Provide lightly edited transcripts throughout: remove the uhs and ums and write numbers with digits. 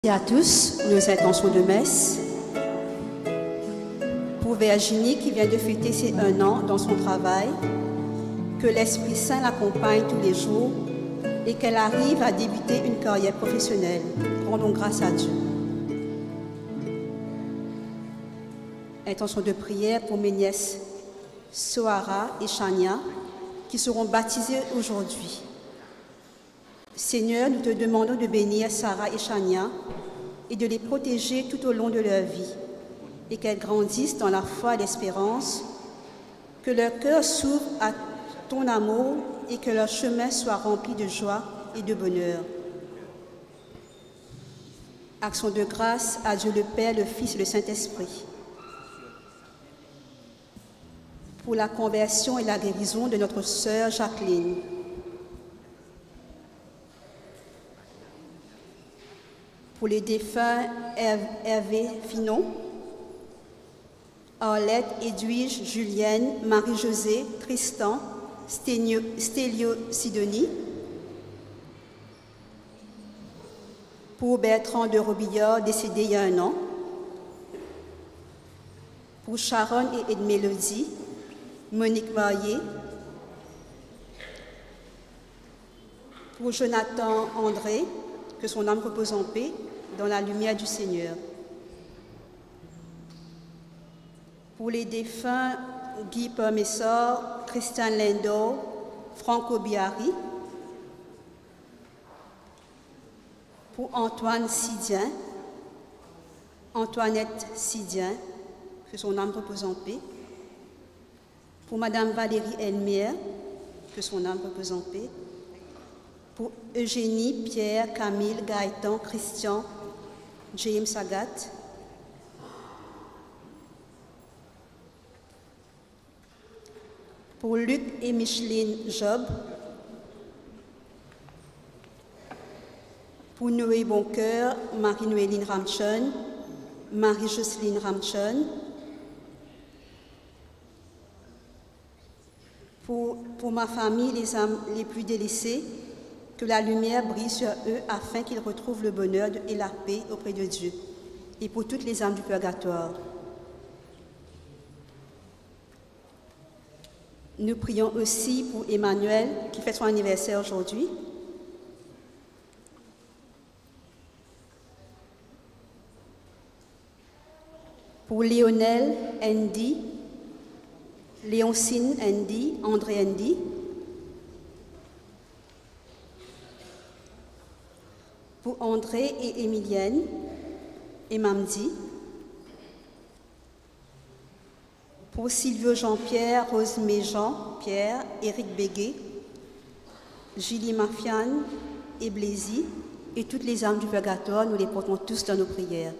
Merci à tous nos intentions de messe. Pour Virginie qui vient de fêter ses 1 an dans son travail, que l'Esprit Saint l'accompagne tous les jours et qu'elle arrive à débuter une carrière professionnelle. Rendons grâce à Dieu. Intention de prière pour mes nièces Sohara et Chania qui seront baptisées aujourd'hui. Seigneur, nous te demandons de bénir Sarah et Chania et de les protéger tout au long de leur vie et qu'elles grandissent dans la foi et l'espérance, que leur cœur s'ouvre à ton amour et que leur chemin soit rempli de joie et de bonheur. Action de grâce à Dieu le Père, le Fils et le Saint-Esprit. Pour la conversion et la guérison de notre sœur Jacqueline. Pour les défunts Hervé Finon, Arlette, Edwige, Julienne, Marie-Josée, Tristan, Stélio Sidonie. Pour Bertrand de Robillard, décédé il y a 1 an. Pour Sharon et Edmélodie, Monique Marié. Pour Jonathan André, que son âme repose en paix dans la lumière du Seigneur. Pour les défunts Guy Permessor, Christian Lindor, Franco Biari. Pour Antoine Sidien, Antoinette Sidien, que son âme repose en paix. Pour Madame Valérie Elmière, que son âme repose en paix. Pour Eugénie, Pierre, Camille, Gaëtan, Christian, James Agathe. Pour Luc et Micheline Job. Pour Noé Boncoeur, Marie-Noéline Ramchon, Marie-Jocelyne Ramchon. Pour ma famille, les âmes les plus délaissées, que la lumière brille sur eux afin qu'ils retrouvent le bonheur et la paix auprès de Dieu. Et pour toutes les âmes du purgatoire. Nous prions aussi pour Emmanuel qui fête son anniversaire aujourd'hui. Pour Lionel Andy, Léoncine Andy, André Andy. Pour André et Émilienne et Mamdi. Pour Sylvio Jean-Pierre, Rose Méjean, Pierre, Éric Béguet, Julie Mafiane et Blaisy et toutes les âmes du purgatoire, nous les portons tous dans nos prières.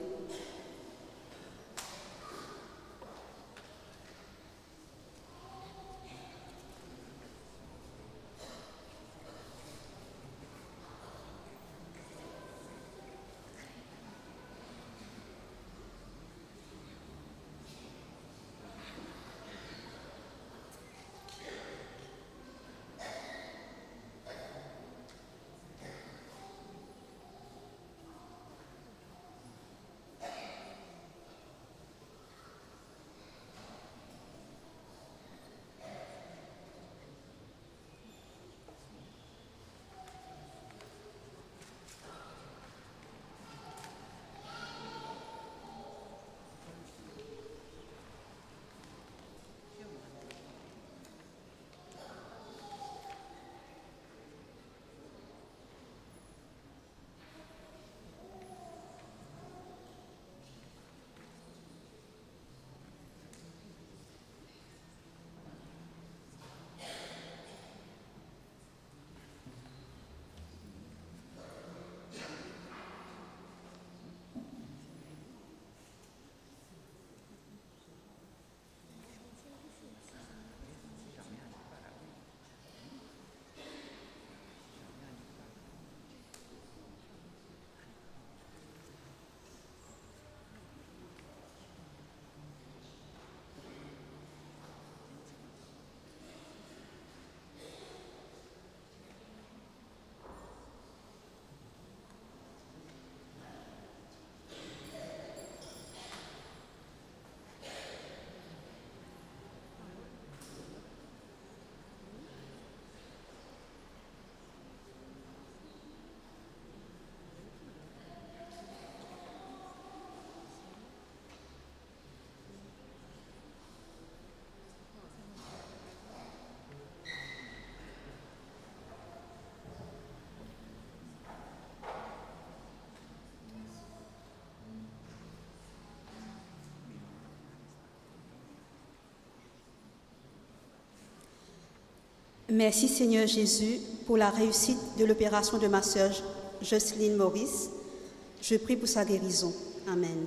Merci Seigneur Jésus pour la réussite de l'opération de ma sœur Jocelyne Maurice. Je prie pour sa guérison. Amen.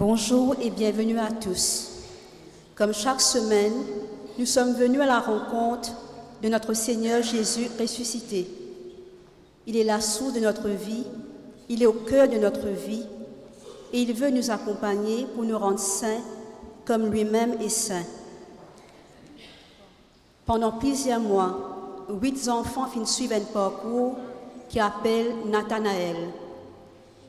Bonjour et bienvenue à tous. Comme chaque semaine, nous sommes venus à la rencontre de notre Seigneur Jésus ressuscité. Il est la source de notre vie, il est au cœur de notre vie et il veut nous accompagner pour nous rendre saints comme lui-même est saint. Pendant plusieurs mois, 8 enfants finissent suivre un parcours qui appelle Nathanaël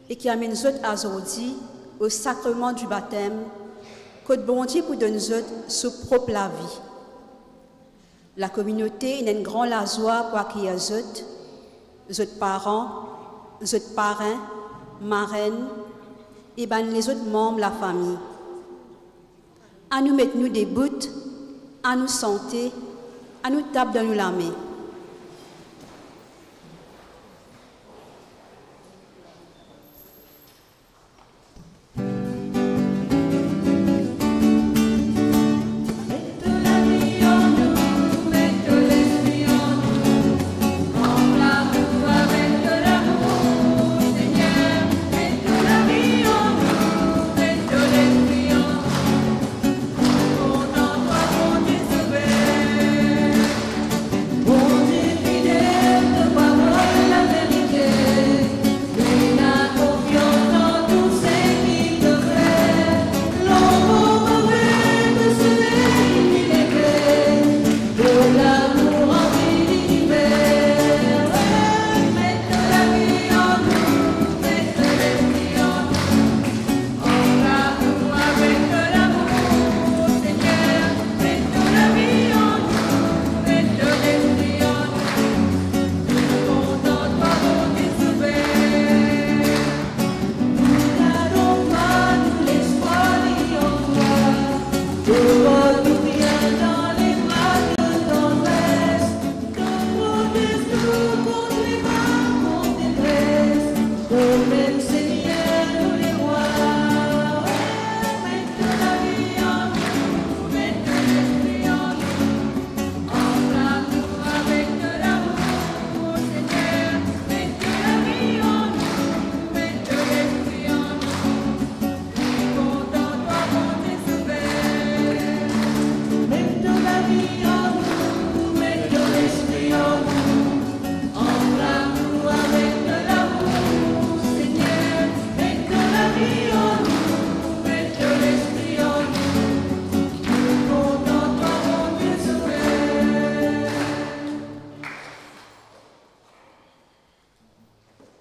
et qui amène nous autres aujourd'hui au sacrement du baptême, que bon Dieu pour nous autres se propre la vie. La communauté est un grand lasoir pour accueillir les autres parents, les autres parrains, marraines et les autres membres de la famille. À nous mettre nous des bouts, à nous santé, à nous taper dans nous la main. Oh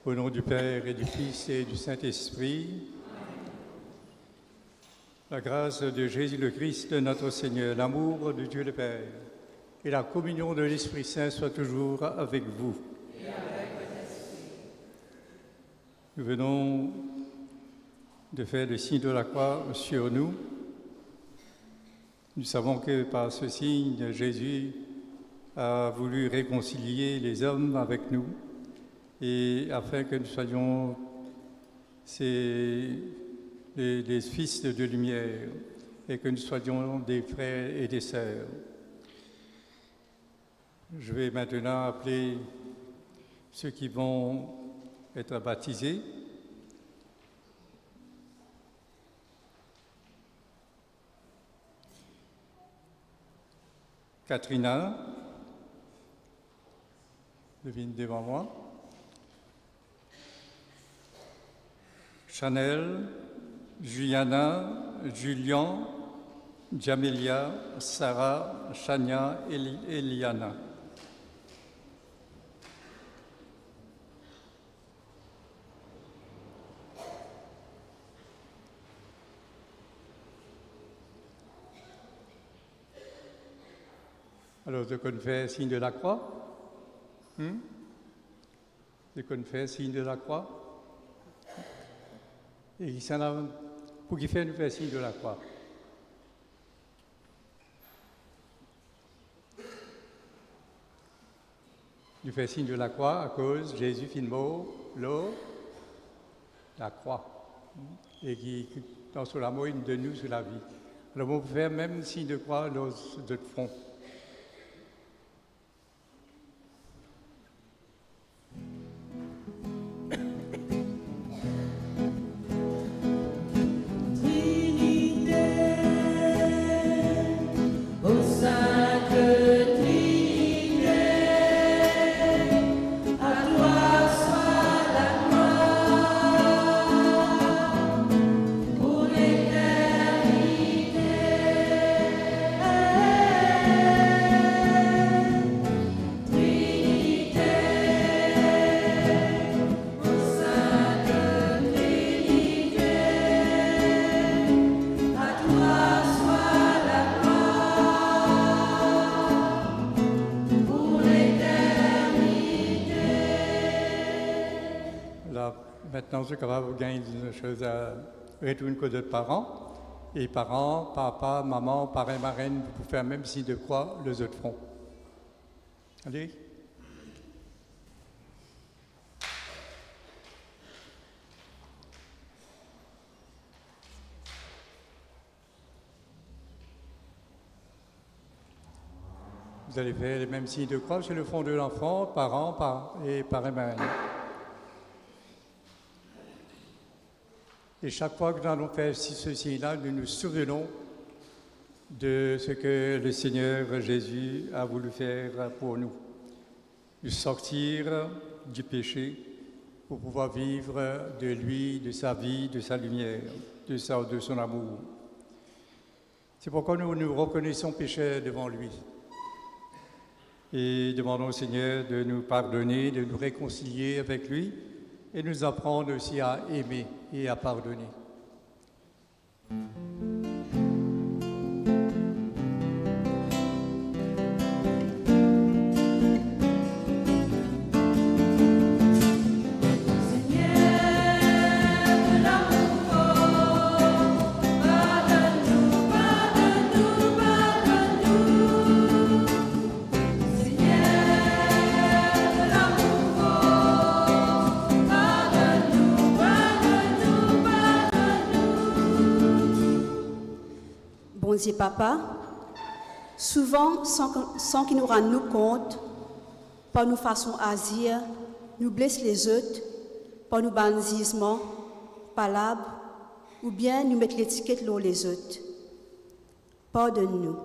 Au nom du Père et du Fils et du Saint-Esprit, la grâce de Jésus le Christ, notre Seigneur, l'amour de Dieu le Père et la communion de l'Esprit Saint soient toujours avec vous. Et avec votre esprit. Nous venons de faire le signe de la croix sur nous. Nous savons que par ce signe, Jésus a voulu réconcilier les hommes avec nous et afin que nous soyons les fils de lumière et que nous soyons des frères et des sœurs. Je vais maintenant appeler ceux qui vont être baptisés. Katrina, devine devant moi. Chanel, Juliana, Julien, Jamelia, Sarah, Chania et Eliana. Alors, je confère signe de la croix. Je confère signe de la croix. Et pour qui fait nous faire signe de la croix. Nous fait signe de la croix à cause Jésus fit mort, l'eau, la croix. Et qui, dans sous la mort, il de nous sur la vie. Alors, on peut faire même signe de croix dans notre front. Maintenant, je capable de gagner une chose à retourner que d'autres parents. Et parents, papa, maman, parrain, marraine, vous pouvez faire même signe de croix, les autres fronts. Allez. Vous allez faire les mêmes signes de croix sur le front de l'enfant, parents et parrain, marraine. Et chaque fois que nous allons faire ceci-là, nous nous souvenons de ce que le Seigneur Jésus a voulu faire pour nous. Nous sortir du péché pour pouvoir vivre de lui, de sa vie, de sa lumière, de son amour. C'est pourquoi nous nous reconnaissons pécheurs devant lui. Et demandons au Seigneur de nous pardonner, de nous réconcilier avec lui et nous apprendre aussi à aimer et à pardonner. Bon Dieu, Papa, souvent, sans qu'il nous rende compte, par nos façons d'agir, nous blessons les autres, par nos bandisements, palabres, ou bien nous mettons l'étiquette sur les autres. Pardonne-nous.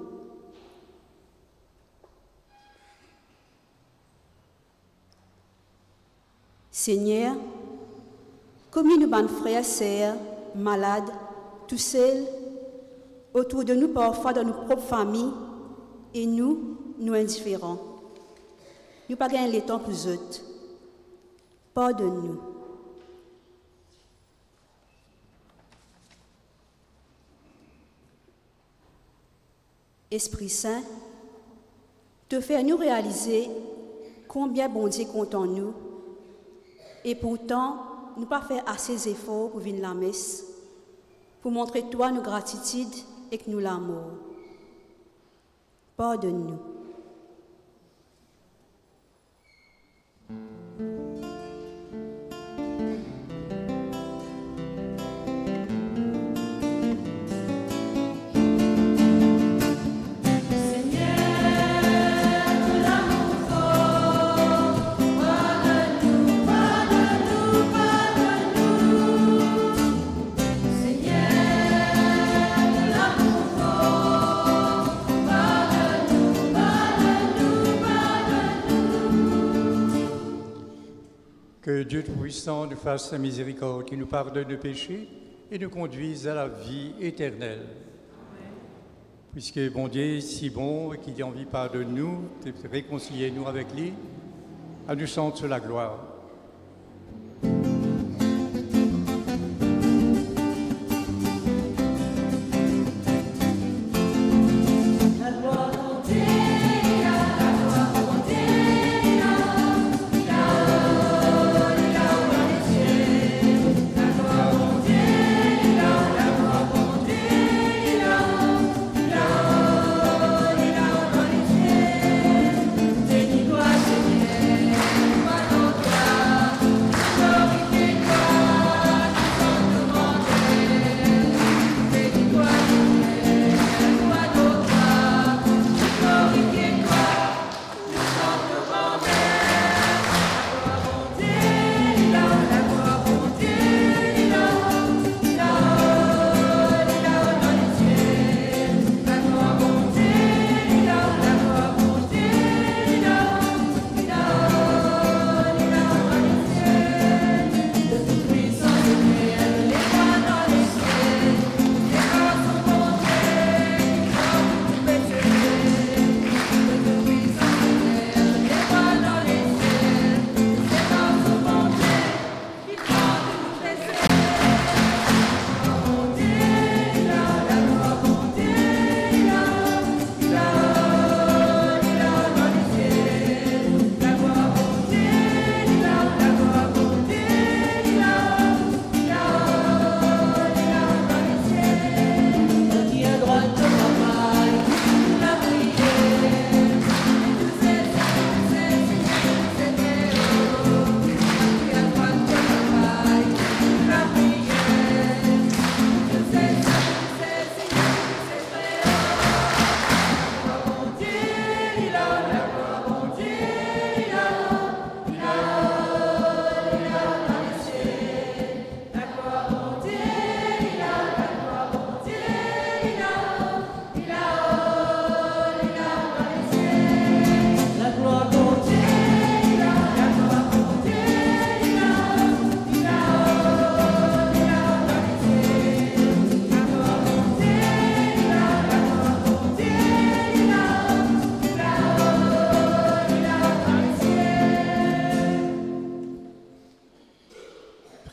Seigneur, comme nous, nos frères et sœurs, malades, tout seuls, autour de nous parfois dans nos propres familles, et nous indifférents. Nous pas gagner le temps pour eux autres. Pardonne-nous. Esprit Saint, te faire nous réaliser combien bon Dieu compte en nous et pourtant nous pas faire assez d'efforts pour venir à la messe, pour montrer toi nos gratitude et que nous l'amour. Pardonne-nous. Que Dieu Tout-Puissant nous fasse sa miséricorde, qui nous pardonne nos péchés et nous conduise à la vie éternelle. Amen. Puisque bon Dieu est si bon et qu'il a envie de nous, de réconcilier nous avec lui, à nous chanter la gloire.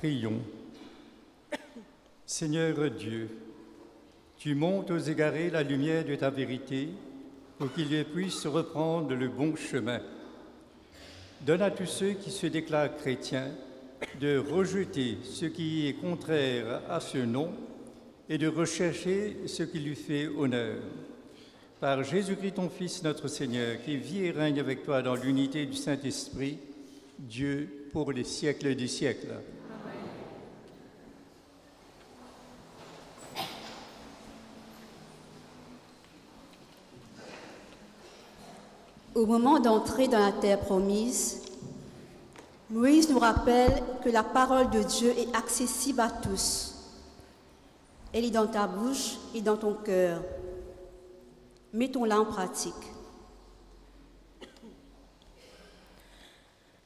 Prions. Seigneur Dieu, tu montes aux égarés la lumière de ta vérité pour qu'ils puissent reprendre le bon chemin. Donne à tous ceux qui se déclarent chrétiens de rejeter ce qui est contraire à ce nom et de rechercher ce qui lui fait honneur. Par Jésus-Christ, ton Fils, notre Seigneur, qui vit et règne avec toi dans l'unité du Saint-Esprit, Dieu pour les siècles des siècles. Au moment d'entrer dans la terre promise, Moïse nous rappelle que la parole de Dieu est accessible à tous. Elle est dans ta bouche et dans ton cœur. Mettons-la en pratique.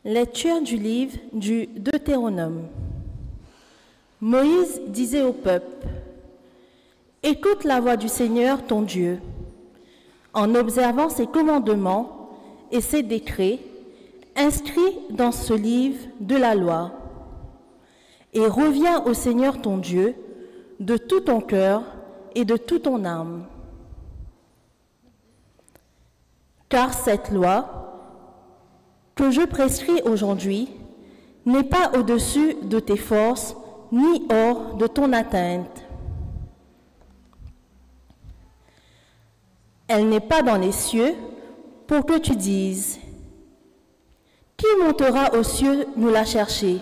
Lecture du livre du Deutéronome. Moïse disait au peuple, « Écoute la voix du Seigneur ton Dieu, en observant ses commandements et ses décrets, inscrit dans ce livre de la loi, et reviens au Seigneur ton Dieu de tout ton cœur et de toute ton âme. Car cette loi que je prescris aujourd'hui n'est pas au-dessus de tes forces, ni hors de ton atteinte. Elle n'est pas dans les cieux pour que tu dises « Qui montera aux cieux nous la chercher?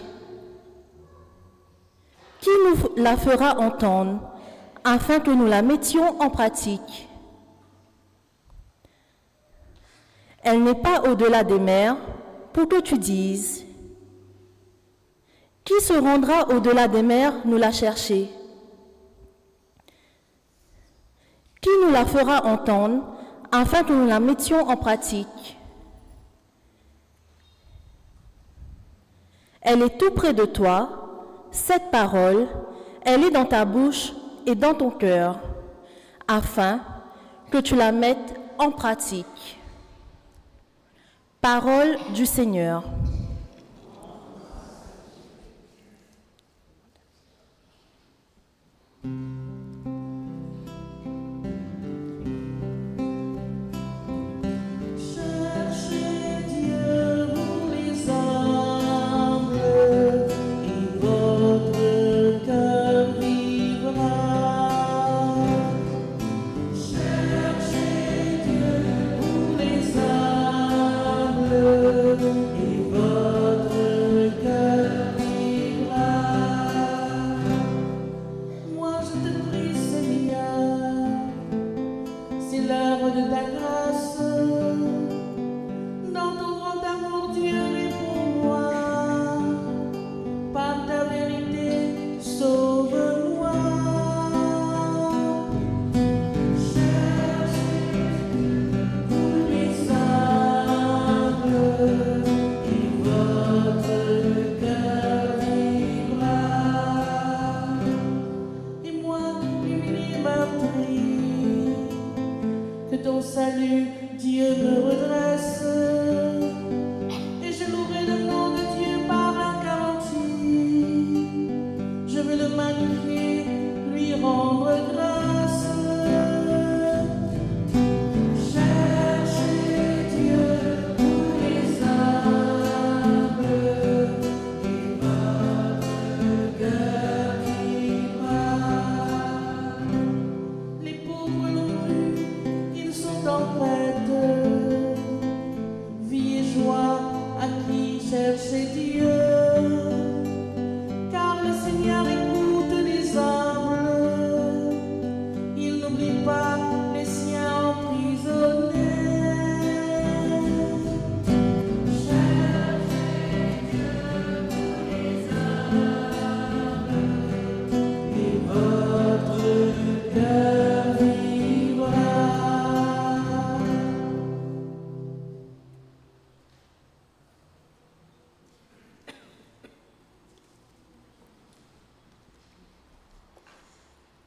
Qui nous la fera entendre afin que nous la mettions en pratique? » Elle n'est pas au-delà des mers pour que tu dises « Qui se rendra au-delà des mers nous la chercher? Qui nous la fera entendre afin que nous la mettions en pratique? » Elle est tout près de toi, cette parole, elle est dans ta bouche et dans ton cœur, afin que tu la mettes en pratique. Parole du Seigneur.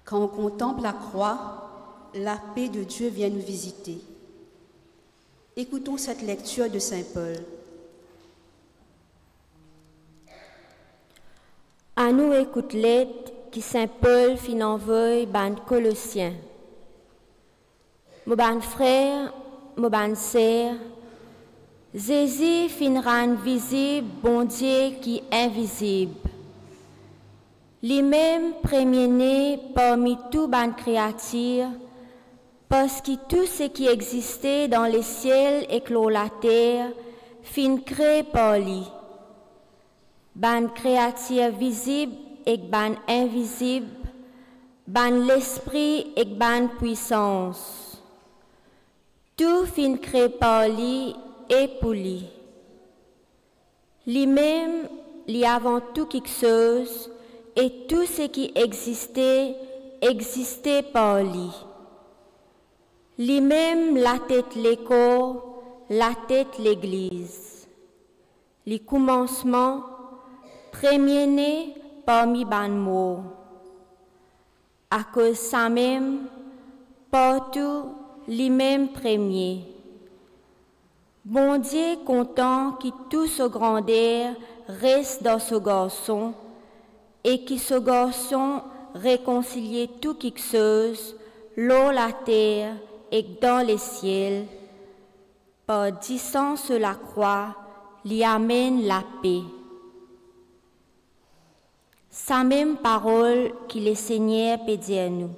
Quand on contemple la croix, la paix de Dieu vient nous visiter. Écoutons cette lecture de Saint Paul. À nous écoute lettre qui Saint Paul fin envoie ban Colossiens. Mon ban frère, mon ban sœur, Jésus fin rend visible bon Dieu qui est invisible. Lui-même premier-né parmi tout ban créatures, parce que tout ce qui existait dans les ciels et clos la terre, fin créé par lui. Ban créature visible et ban invisible, ban l'esprit et ban puissance. Tout fin créé par lui et pour lui. Lui-même, lui avant tout quelque chose, et tout ce qui existait, existait par lui. Lui-même la tête les corps, la tête l'église. Le commencement, premier-né parmi ban mots. À cause ça même, partout, lui-même premier. Bon Dieu content qui tout ce grandeur reste dans ce garçon et qui ce garçon réconcilie tout quelque chose, l'eau, la terre et dans les ciels. Par disant sur la croix, lui amène la paix. Sa même parole qui le Seigneur peut dire à nous.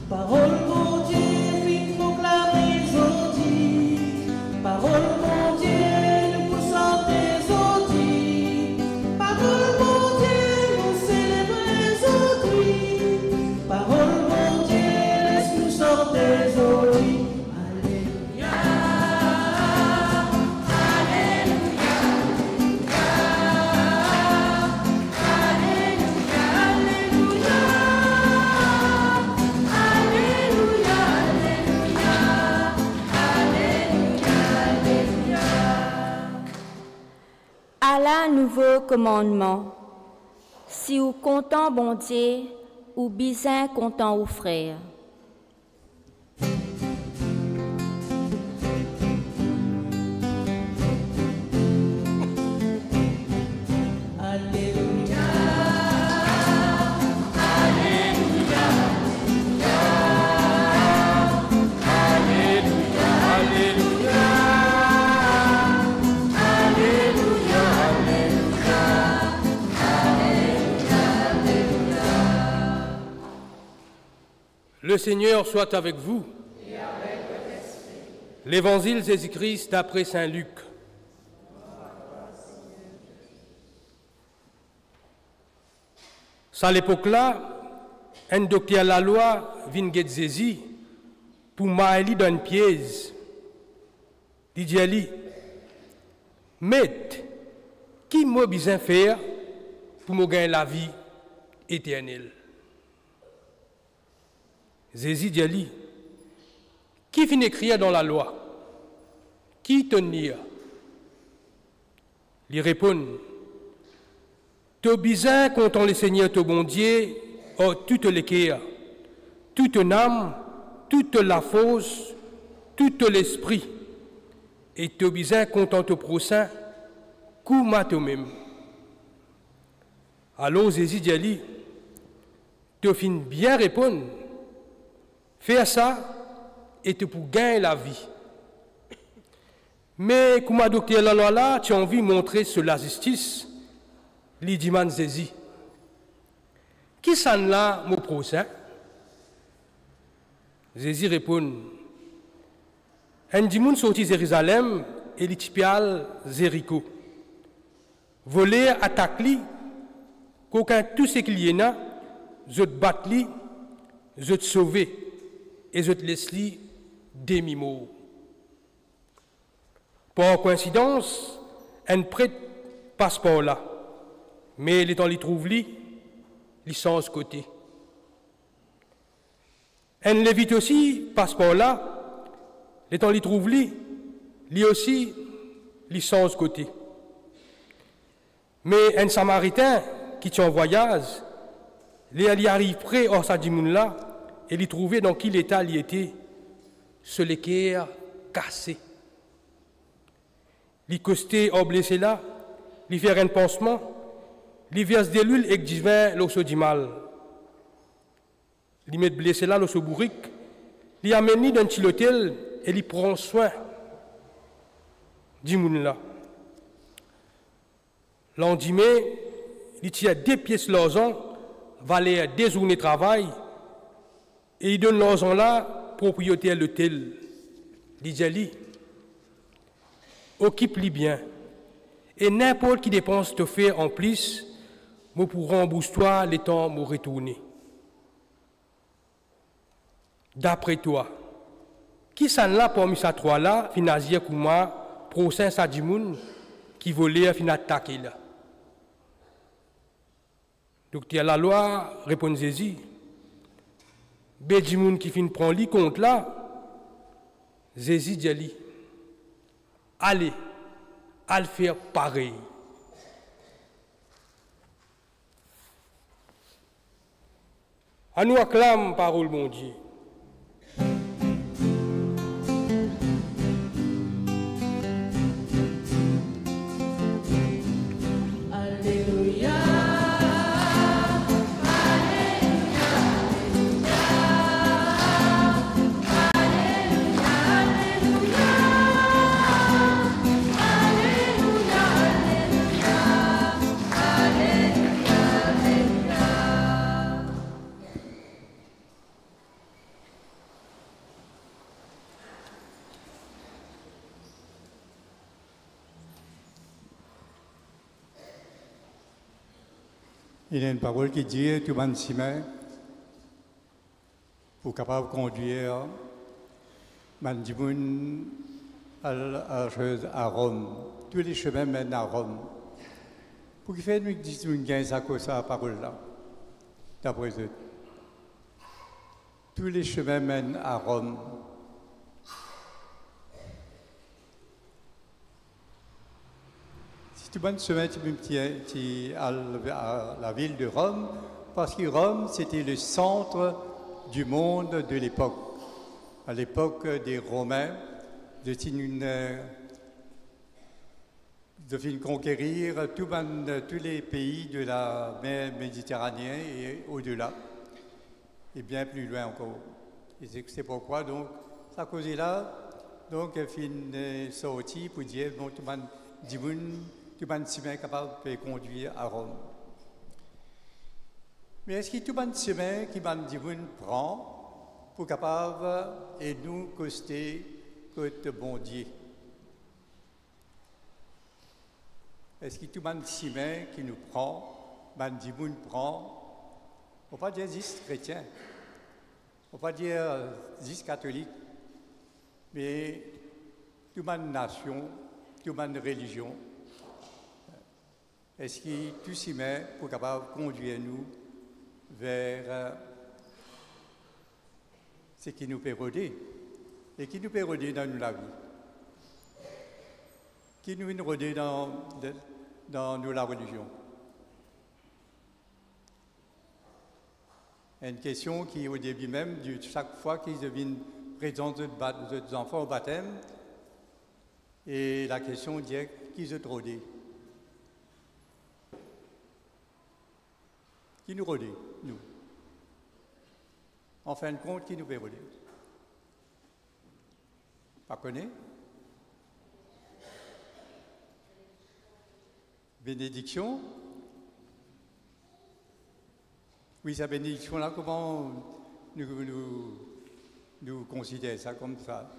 Parole mon Dieu, vite proclamer aujourd'hui. Parole mon Dieu, nous poussons des aujourd'hui. Parole mon Dieu, nous célébrons aujourd'hui. Parole mon Dieu, laisse-nous sortir aujourd'hui. Alléluia, Alléluia, À la nouveau commandement, si vous content bon Dieu, ou bien content aux frères. Alléluia, Le Seigneur soit avec vous. Et avec votre esprit. L'Évangile Jésus-Christ d'après Saint Luc. À l'époque-là, un docteur à la loi vient de Jésus pour m'aller dans une pièce. Il dit à lui, Maître, qui m'a besoin faire pour me gagner la vie éternelle? Jésus dit à lui, qui finit écrire dans la loi? Qui tenir? Il répond, tu besoin contre le Seigneur ton bon Dieu, toute l'équerre, toute âme, toute la force, tout l'esprit, et tu besoin contre ton prochain, comme à toi-même. Alors Jésus dit à lui, tu finis bien répondre. Faire ça et tu pour gagner la vie. Mais comme a docteur la loi là, tu as envie de montrer sur la justice, lui dit Jésus. Qui s'en là, mon prochain? Jésus répond, un dimanche sorti de Jérusalem et l'itipial Jéricho. Voler, attaque-li, qu'aucun tout ce qu'il y en a, je te batte-li, je te sauve. Et je te laisse li demi-mot. Par coïncidence, un prêtre passe par là, mais l'étant li trouve li sans côté. Un lévite aussi passe par là, l'étant li trouve li aussi sans côté. Mais un samaritain qui tient en voyage, il arrive près hors sa dimoun là, et l'y trouver dans quel état il était, ce l'équerre cassé. L'y costé au blessé là, l'y faire un pansement, l'y verse de l'huile et du vin l'osso du mal. L'y met blessé là l'osso bourrique, l'y amène dans un petit hôtel et l'y prend soin du moun là. L'endimé, l'y tient 2 pièces l'argent, valait 2 journées de travail, et il donne l'argent là, propriétaire de l'hôtel. Il dit à lui, occupe-lui bien. Et n'importe qui dépense te fait en plus, moi pour rembourser-toi les temps me retourner. D'après toi, qui s'en là parmi ces 3 là, fin agir comme moi, prochain sa dimoun, qui volait, fin attaquer là? Donc, il y a la loi, répond Jésus. Bédimoun qui fin prend li compte là, Jésus dit à lui, allez, à le faire pareil. À nous acclame parole mon Dieu. Il y a une parole qui dit tout le monde s'y met pour capable de conduire Mandimoun à Rome. Tous les chemins mènent à Rome. Pour qu'il fait nous disons une gain ça que ça parole là. D'après eux. Tous les chemins mènent à Rome. Tout le monde se met à la ville de Rome, parce que Rome, c'était le centre du monde de l'époque. À l'époque des Romains, de conquérir tous les pays de la mer Méditerranée et au-delà, et bien plus loin encore. Et c'est pourquoi, donc, ça causé là, donc, fin sorti pour dire, bon, tout le monde dit, tout le monde est capable de conduire à Rome. Mais est-ce que tout le monde qui prend pour capable et nous coster côté bon Dieu? Est-ce que tout le monde qui nous prend, prend, on ne va pas dire 10 chrétiens, on ne va pas dire 10 catholiques, mais toute une nation, toute une religion? Est-ce que tout s'y met pour capable conduire nous vers ce qui nous peut rôder et qui nous peut rôder dans la vie, qui nous peut rôder dans la religion? Une question qui, au début même, chaque fois qu'ils viennent présenter des enfants au baptême, et la question dit qui se rôder. Qui nous rôde, nous? En fin de compte, qui nous peut rôder? Pas connaît? Bénédiction? Oui, sa bénédiction là, comment nous considérons ça comme ça?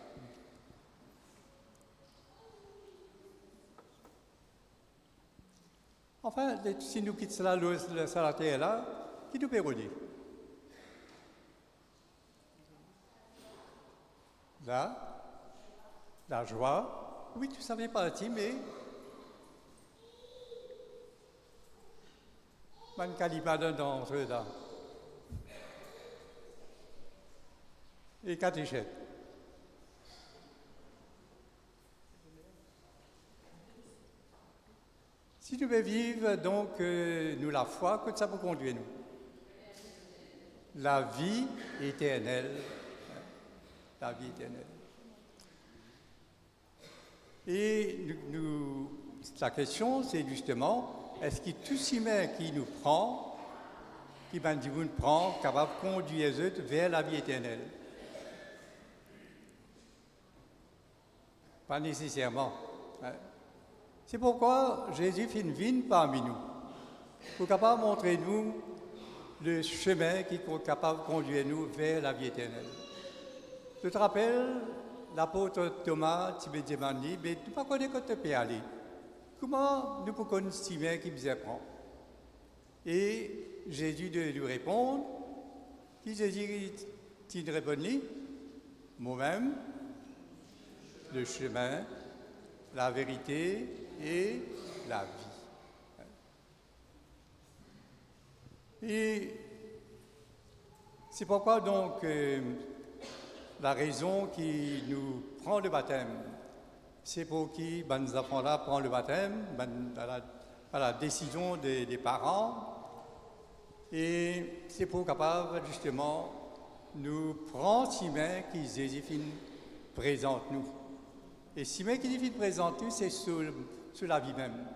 Enfin, si nous quittons la terre là, qui nous peut rôder? Là, la joie, oui, tout ça fait partie, mais man calibre dans ce là. Et catéchète. Si nous voulons vivre, donc, nous la foi, que ça peut conduire nous? La vie éternelle. La vie éternelle. Et la question, c'est justement, est-ce que tout ce qui nous prend, qui nous prend, capable de conduire les autres vers la vie éternelle? Pas nécessairement. Hein. C'est pourquoi Jésus fait une vie parmi nous, pour capable de montrer nous le chemin qui est capable de conduire nous vers la vie éternelle. Je te rappelle, l'apôtre Thomas, tu me demandé, mais tu ne pas connaître quand tu peux aller. Comment nous pouvons connaître ce chemin qui nous apprend? Et Jésus de lui répondre, qui Jésus tu réponds, moi-même, le chemin, la vérité et la vie. Et c'est pourquoi donc la raison qui nous prend le baptême, c'est pour qui nos enfants-là prennent le baptême, à la décision des parents. Et c'est pour capable, justement, nous prendre si bien qu'ils Jésus présente nous. Et si bien qu'il présente nous, c'est sur la vie même.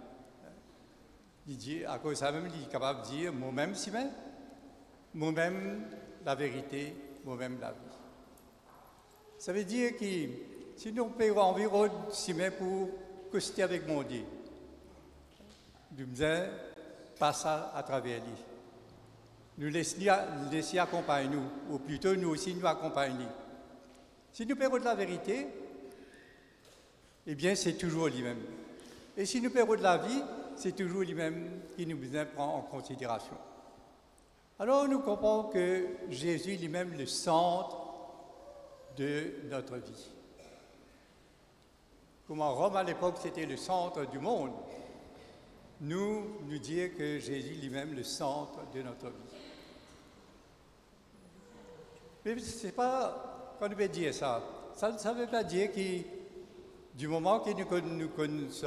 Il dit, à cause de ça même, il est capable de dire, moi-même si bien, moi-même la vérité, moi-même la vie. Ça veut dire que si nous payons environ si bien pour coster avec mon Dieu, nous passons à travers lui. Nous laisser accompagner nous, ou plutôt nous aussi nous accompagner. Si nous payons de la vérité, eh bien c'est toujours lui-même. Et si nous payons de la vie, c'est toujours lui-même qui nous prend en considération. Alors nous comprenons que Jésus est lui-même le centre de notre vie. Comme en Rome à l'époque c'était le centre du monde, nous dire que Jésus est lui-même le centre de notre vie. Mais ce n'est pas qu'on veut dire ça. Ça ne veut pas dire que du moment que nous connaissons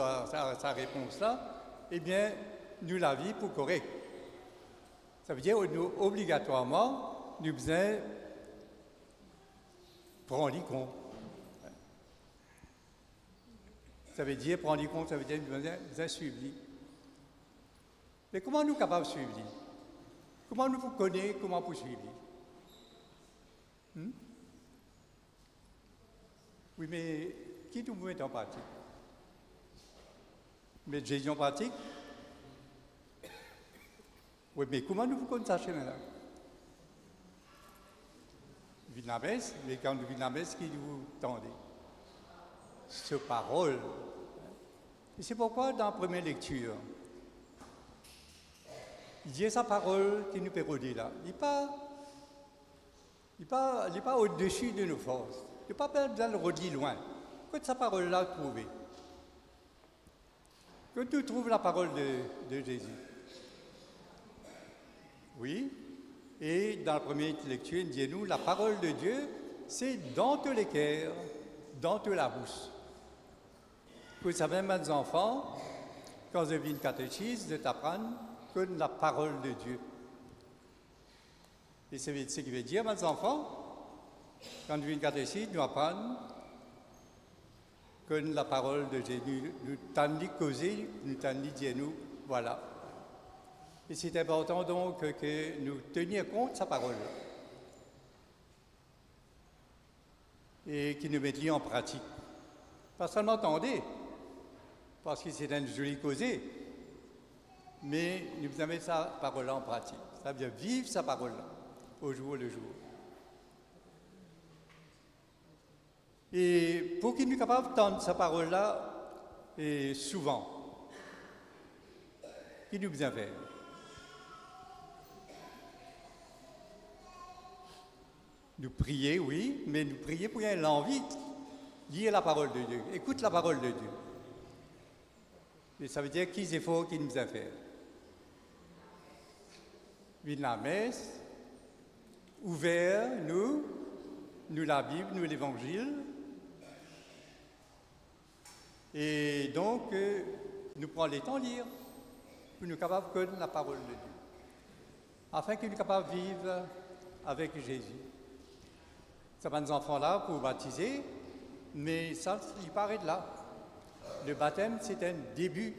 sa réponse-là, eh bien, nous la vie pour correct. Ça veut dire que nous, obligatoirement, nous devons prendre les compte. Ça veut dire prendre les compte, ça veut dire que nous devons suivre. Mais comment nous sommes capables de suivre? Comment nous connaissons comment pour suivre? Oui, mais qui nous met en pratique? Mettre Jésus en pratique? Oui, mais comment nous pouvons ça chez là? Vite la messe, mais quand nous vivons la messe, qui nous tendez? Ce parole. Et c'est pourquoi, dans la première lecture, il dit sa parole qui nous peut redire là. Il n'est pas au-dessus de nos forces. Il n'est pas besoin de le redire loin. Que sa parole-là trouver. Que tu trouves la parole de Jésus. Oui. Et dans la première lecture, il dit nous, la parole de Dieu, c'est dans tous les cœurs, dans toute la bouche. Vous savez, mes enfants, quand je viens de catéchisme, de t'apprendre que la parole de Dieu. Et c'est ce qui veut dire, mes enfants, quand je viens de catéchisme, nous apprenons que la parole de Jésus, nous t'en dit causer, nous t'en dit dire nous, voilà. Et c'est important donc que nous tenions compte de sa parole et que nous mettions en pratique. Pas seulement entendez, parce que c'est un joli causé, mais nous devons mettre sa parole en pratique. Ça veut dire vivre sa parole au jour le jour. Et pour qu'il nous soit capable d'entendre sa parole-là, et souvent, qu'il nous besoin faire. Nous prier, oui, mais nous prier pour avoir l'envie de lire la parole de Dieu. Écoute la parole de Dieu. Et ça veut dire qu'ils efforts qu'il nous a fait. Vite la messe, ouvert, nous la Bible, nous l'Évangile. Et donc, nous prenons le temps de lire pour nous capables de connaître la parole de Dieu. Afin que nous soyons capables de vivre avec Jésus. Ça va nos enfants là pour baptiser, mais ça, il paraît de là. Le baptême, c'est un début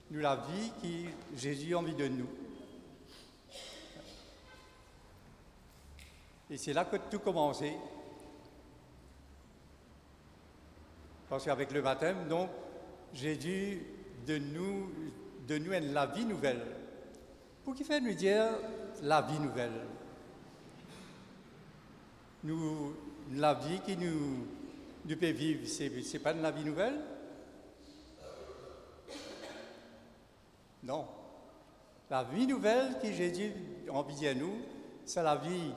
de la vie que Jésus a envie de nous. Et c'est là que tout commençait. Parce qu'avec le baptême, donc, Jésus de nous la vie nouvelle. Pour qu'il fait nous dire la vie nouvelle. Nous, la vie qui nous peut vivre, c'est pas de la vie nouvelle? Non. La vie nouvelle que Jésus envie à nous, c'est la vie.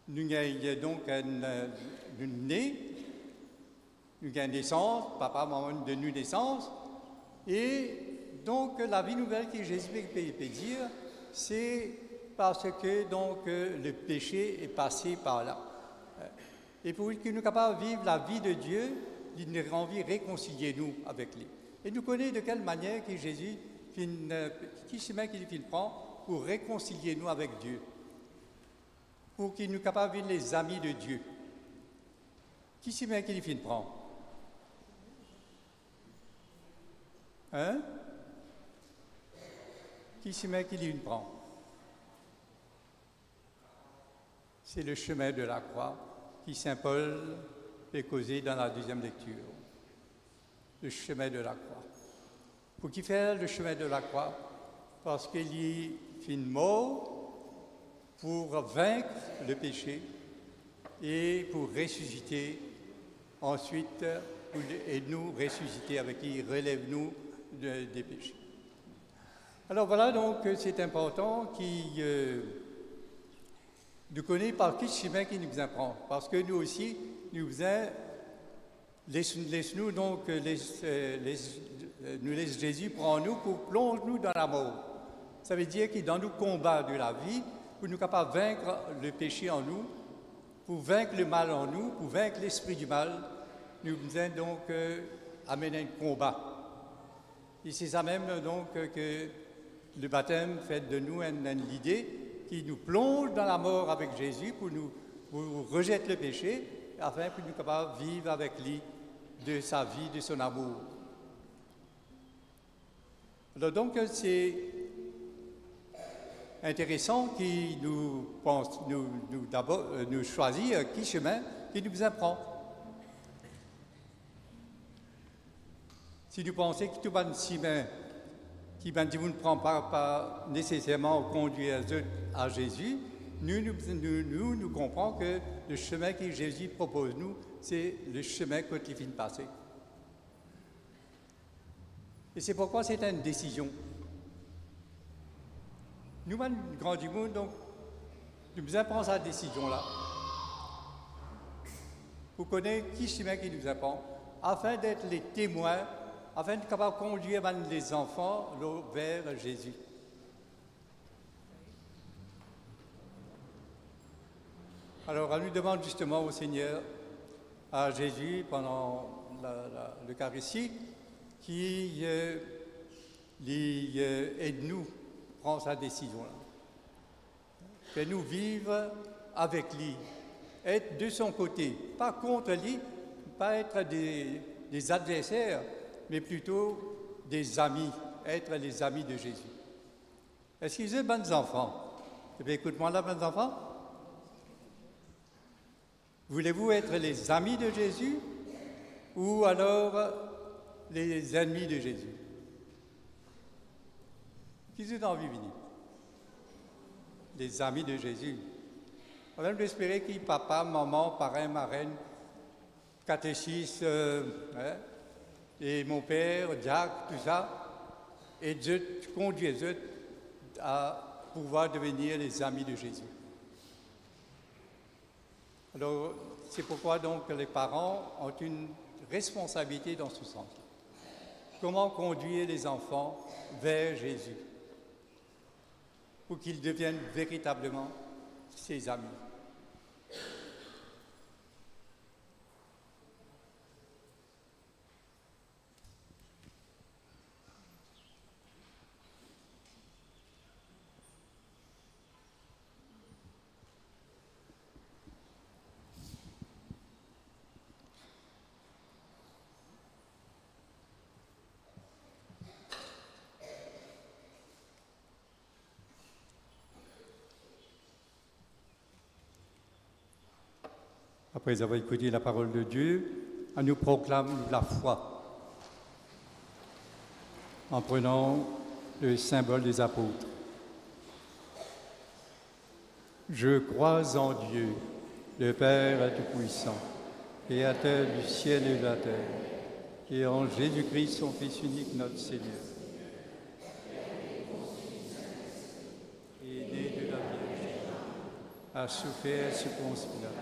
Nous avons donc une née, nous avons une naissance, papa, maman de nous naissance, et donc la vie nouvelle que Jésus peut dire, c'est parce que donc le péché est passé par là. Et pour que nous soyons capables de vivre la vie de Dieu, il nous a envie de réconcilier nous avec lui. Et nous connaissons de quelle manière que Jésus, qui chemin qu'il prend pour réconcilier nous avec Dieu, pour qu'il nous capable d'être les amis de Dieu. Qui chemin qu'il prend? Hein? Qui chemin qu'il prend? C'est le chemin de la croix qui Saint Paul fait causer dans la deuxième lecture. Le chemin de la croix. Pour qui faire le chemin de la croix? Parce qu'il y fait une mort pour vaincre le péché et pour ressusciter ensuite, et nous ressusciter avec qui relève-nous des péchés. Alors voilà, donc c'est important de connaître par quel chemin qui nous apprend. Parce que nous aussi, nous laisse-nous donc, nous laisse Jésus prendre nous pour plonger nous dans la mort. Ça veut dire qu'il dans nos combats de la vie, pour nous capables de vaincre le péché en nous, pour vaincre le mal en nous, pour vaincre l'esprit du mal, nous devons donc amener un combat. Et c'est ça même donc que le baptême fait de nous l'idée qui nous plonge dans la mort avec Jésus pour rejeter le péché, afin que nous soyons capables de vivre avec lui de sa vie, de son amour. Alors donc c'est intéressant qu'il nous choisisse qui chemin qui nous apprend. Si nous pensons que tout le chemin qui ne prend pas nécessairement conduire à Jésus, nous comprenons que le chemin que Jésus propose nous, c'est le chemin qu'il vient de passer. Et c'est pourquoi c'est une décision. Nous, grand du monde, donc, nous apprend cette décision-là. Vous connaissez qui chemin qui nous apprend, afin d'être les témoins, afin de capable conduire les enfants vers Jésus. Alors, on nous demande justement au Seigneur, à Jésus, pendant l'Eucharistie, qui aide-nous à prendre sa décision-là. Fais-nous vivre avec lui, être de son côté, pas contre lui, pas être des adversaires, mais plutôt des amis, être les amis de Jésus. Est-ce qu'ils sont bons enfants? Eh bien, écoute-moi là, bons enfants. Voulez-vous être les amis de Jésus ou alors les ennemis de Jésus? Qui sont envie de venir? Les amis de Jésus. On va espérer que papa, maman, parrain, marraine, catéchiste, et mon père, Jacques, tout ça, et Dieu conduit eux à pouvoir devenir les amis de Jésus. Alors, c'est pourquoi donc les parents ont une responsabilité dans ce sens. Comment conduire les enfants vers Jésus pour qu'ils deviennent véritablement ses amis. Après avoir écouté la parole de Dieu, on nous proclame la foi en prenant le symbole des apôtres. Je crois en Dieu, le Père Tout-Puissant, Créateur du ciel et de la terre, et en Jésus-Christ, son Fils unique, notre Seigneur. Et né de la Vierge, a souffert sous Ponce Pilate,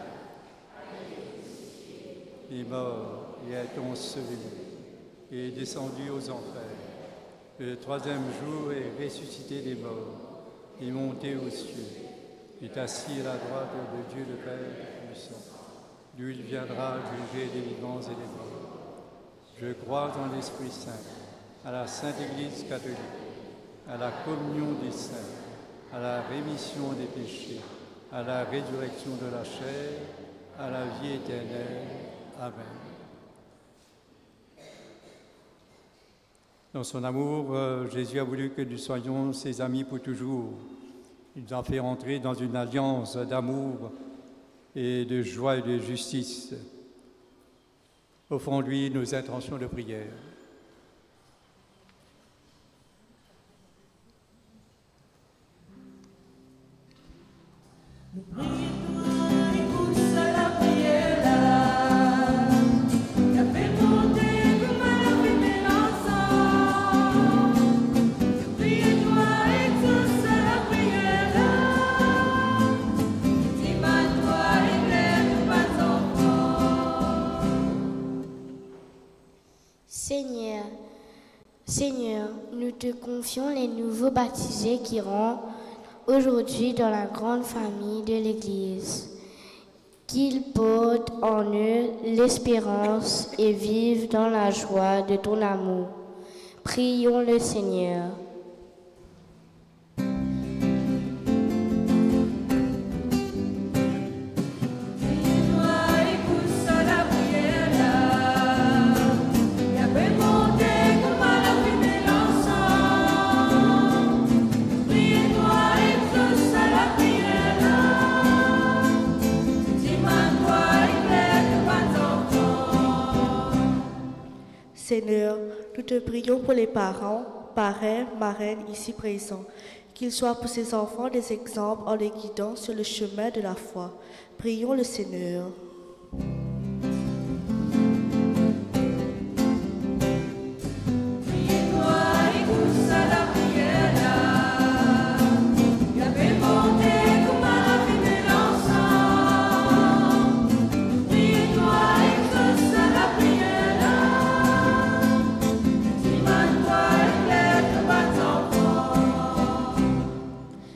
est mort et est enseveli, et est descendu aux enfers. Le troisième jour est ressuscité des morts, est monté aux cieux, est assis à la droite de Dieu le Père Tout-Puissant, d'où il viendra juger les vivants et les morts. Je crois en l'Esprit Saint, à la Sainte Église catholique, à la communion des saints, à la rémission des péchés, à la résurrection de la chair, à la vie éternelle. Amen. Dans son amour, Jésus a voulu que nous soyons ses amis pour toujours. Il nous a fait entrer dans une alliance d'amour et de joie et de justice. Offrons-lui nos intentions de prière. Seigneur, nous te confions les nouveaux baptisés qui rentrent aujourd'hui dans la grande famille de l'Église. Qu'ils portent en eux l'espérance et vivent dans la joie de ton amour. Prions le Seigneur. Seigneur, nous te prions pour les parents, parrains, marraines ici présents, qu'ils soient pour ces enfants des exemples en les guidant sur le chemin de la foi. Prions le Seigneur.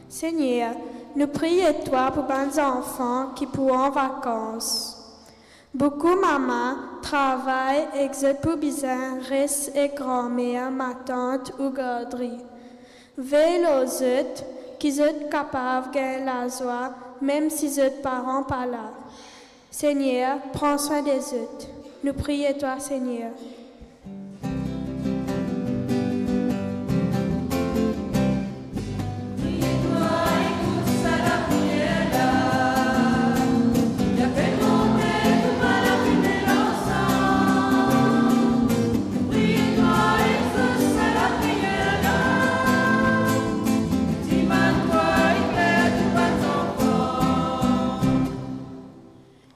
Seigneur, nous prions toi pour les enfants qui pourront en vacances. Beaucoup de mamans travaillent et pour besoin restent et grand-mère, ma tante ou garderie. Veille aux autres qui sont capables de gagner la joie, même si les parents pas là. Seigneur, prends soin des autres. Nous prions toi, Seigneur.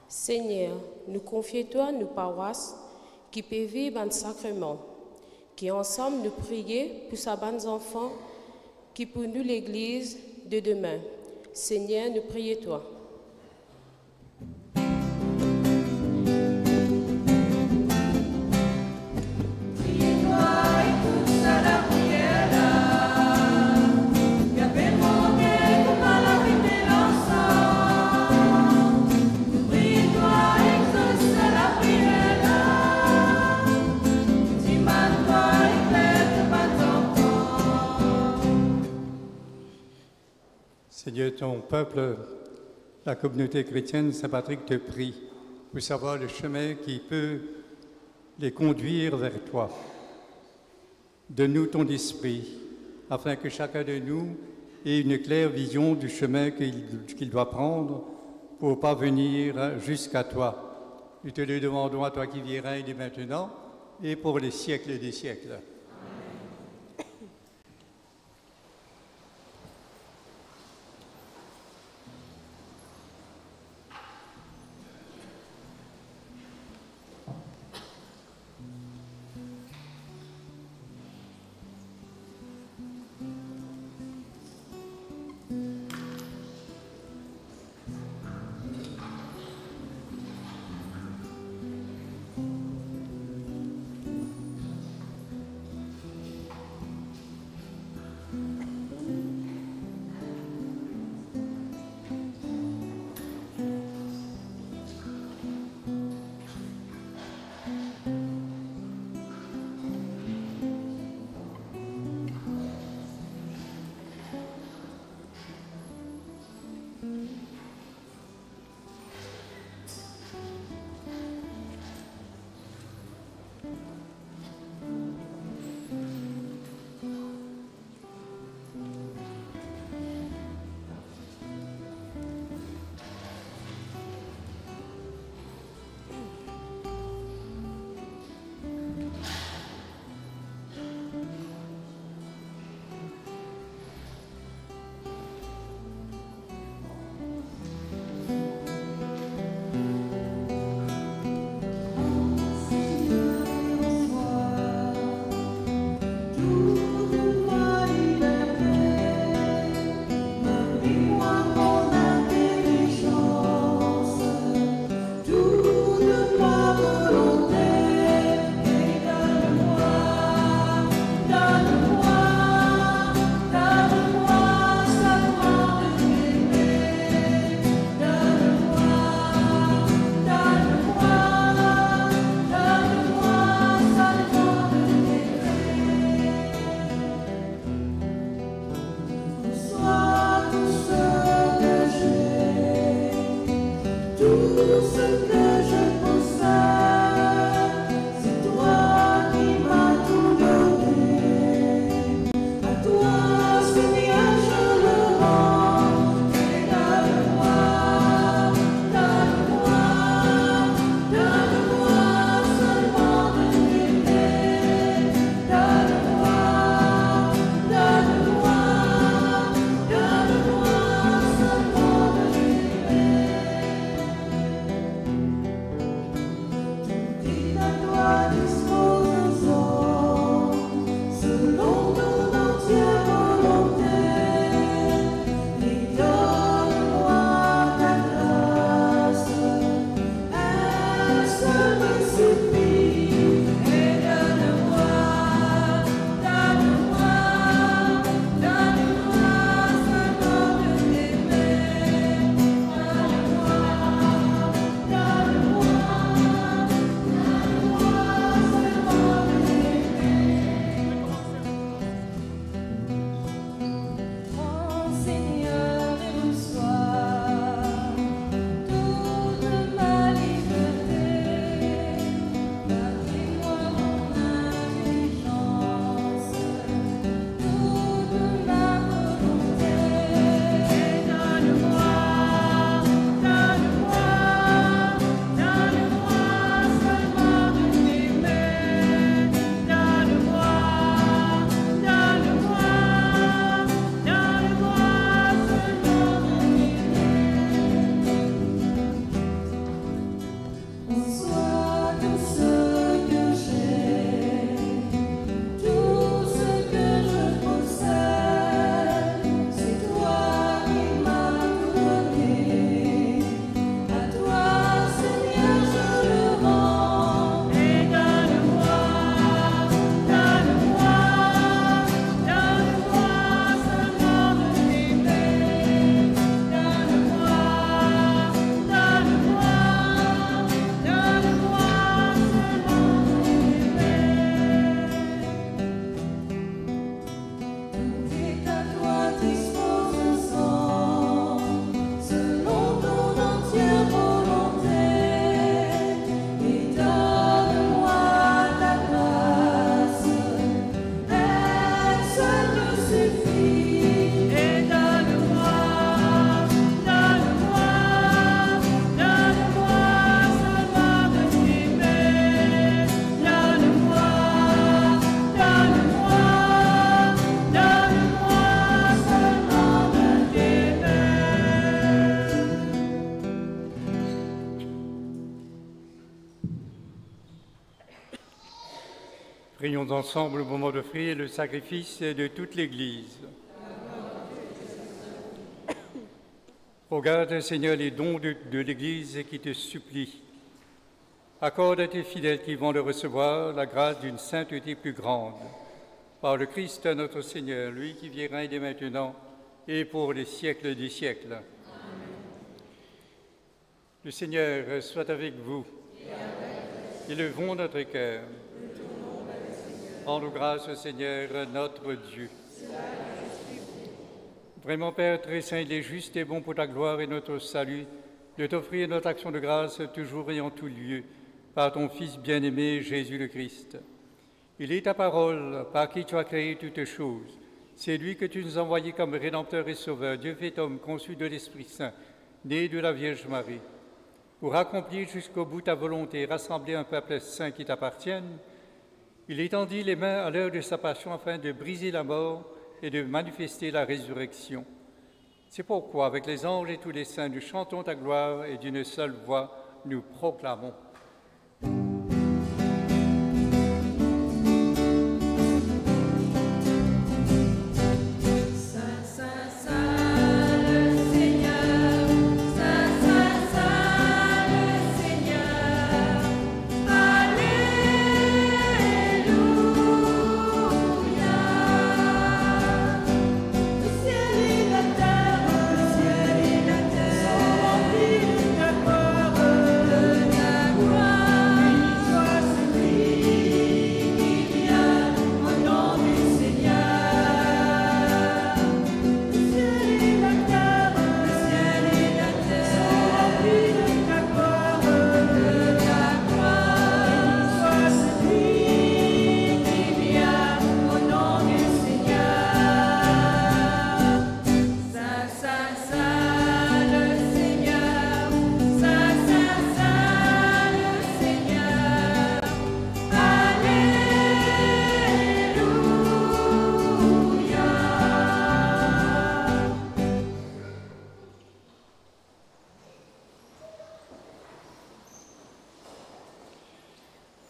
Seigneur, nous confions-toi nos paroisses qui peuvent vivre un sacrement, qui ensemble nous prier pour ces bons enfants qui pour nous l'Église de demain. Seigneur, nous prions-toi. Seigneur, ton peuple, la communauté chrétienne Saint-Patrick te prie pour savoir le chemin qui peut les conduire vers toi. Donne-nous ton esprit, afin que chacun de nous ait une claire vision du chemin qu'il doit prendre pour parvenir jusqu'à toi. Nous te le demandons à toi qui vis et règnes maintenant et pour les siècles des siècles. Prions ensemble au moment d'offrir le sacrifice de toute l'Église. Regarde, Seigneur, les dons de l'Église qui te supplient. Accorde à tes fidèles qui vont le recevoir la grâce d'une sainteté plus grande. Par le Christ notre Seigneur, lui qui vit et règne dès maintenant et pour les siècles des siècles. Amen. Le Seigneur soit avec vous. Élevons notre cœur. Rendons grâce au Seigneur notre Dieu. Vraiment, Père très saint, il est juste et bon pour ta gloire et notre salut de t'offrir notre action de grâce toujours et en tout lieu par ton Fils bien-aimé Jésus le Christ. Il est ta parole par qui tu as créé toutes choses. C'est lui que tu nous as envoyé comme Rédempteur et Sauveur, Dieu fait homme, conçu de l'Esprit Saint, né de la Vierge Marie. Pour accomplir jusqu'au bout ta volonté, rassembler un peuple saint qui t'appartienne, il étendit les mains à l'heure de sa passion afin de briser la mort et de manifester la résurrection. C'est pourquoi, avec les anges et tous les saints, nous chantons ta gloire et d'une seule voix, nous proclamons.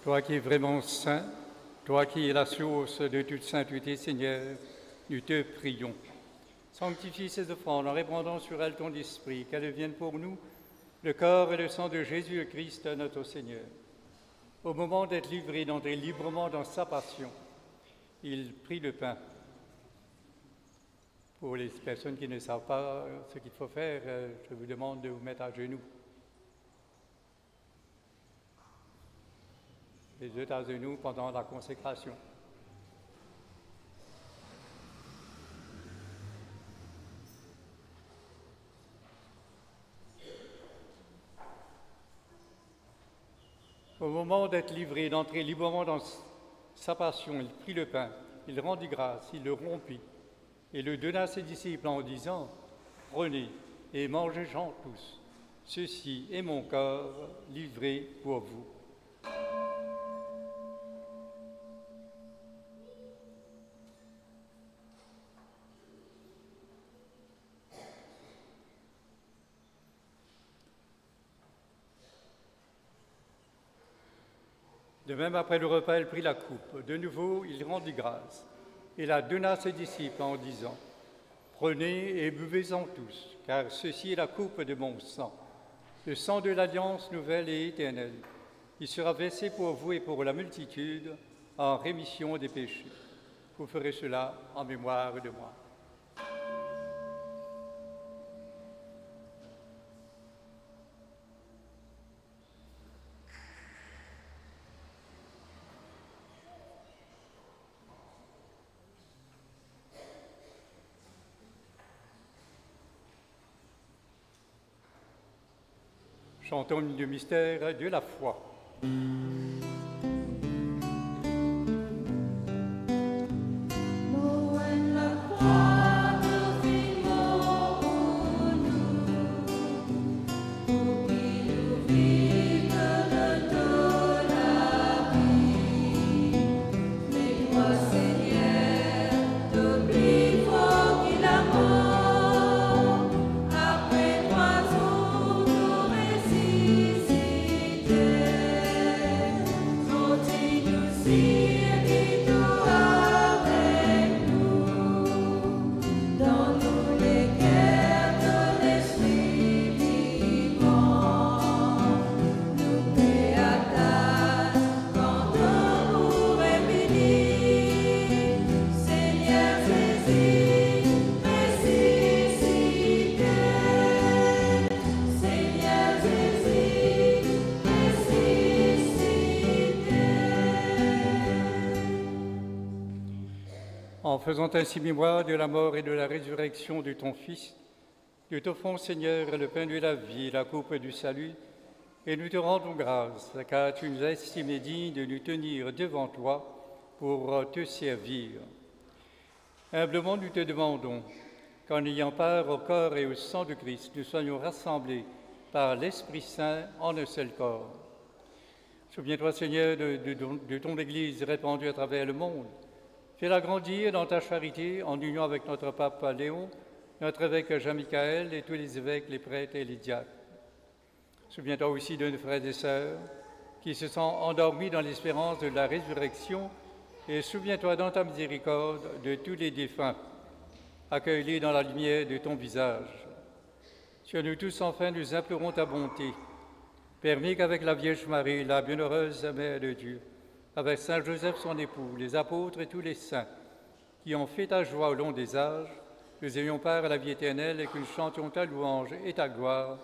Toi qui es vraiment saint, toi qui es la source de toute sainteté, Seigneur, nous te prions. Sanctifie ces offrandes en répandant sur elles ton esprit, qu'elles deviennent pour nous le corps et le sang de Jésus-Christ, notre Seigneur. Au moment d'être livré, d'entrer librement dans sa passion, il prit le pain. Pour les personnes qui ne savent pas ce qu'il faut faire, je vous demande de vous mettre à genoux. Les deux à genoux pendant la consécration. Au moment d'être livré, d'entrer librement dans sa passion, il prit le pain, il rendit grâce, il le rompit et le donna à ses disciples en disant « Prenez et mangez-en tous, ceci est mon corps livré pour vous. » De même, après le repas, il prit la coupe. De nouveau, il rendit grâce et la donna à ses disciples en disant « Prenez et buvez-en tous, car ceci est la coupe de mon sang, le sang de l'alliance nouvelle et éternelle, qui sera versé pour vous et pour la multitude en rémission des péchés. Vous ferez cela en mémoire de moi. » Chantons le mystère de la foi. See En faisant ainsi mémoire de la mort et de la résurrection de ton Fils, nous t'offrons, Seigneur, le pain de la vie, la coupe du salut, et nous te rendons grâce, car tu nous as estimés dignes de nous tenir devant toi pour te servir. Humblement, nous te demandons qu'en ayant part au corps et au sang de Christ, nous soyons rassemblés par l'Esprit Saint en un seul corps. Souviens-toi, Seigneur, de ton Église répandue à travers le monde. Fais-la grandir dans ta charité en union avec notre pape Léon, notre évêque Jean-Michel et tous les évêques, les prêtres et les diacres. Souviens-toi aussi de nos frères et sœurs qui se sont endormis dans l'espérance de la résurrection et souviens-toi dans ta miséricorde de tous les défunts, accueille-les dans la lumière de ton visage. Sur nous tous, enfin, nous implorons ta bonté. Permets qu'avec la Vierge Marie, la bienheureuse Mère de Dieu, avec Saint Joseph son époux, les apôtres et tous les saints qui ont fait ta joie au long des âges, nous ayons part à la vie éternelle et que nous chantions ta louange et ta gloire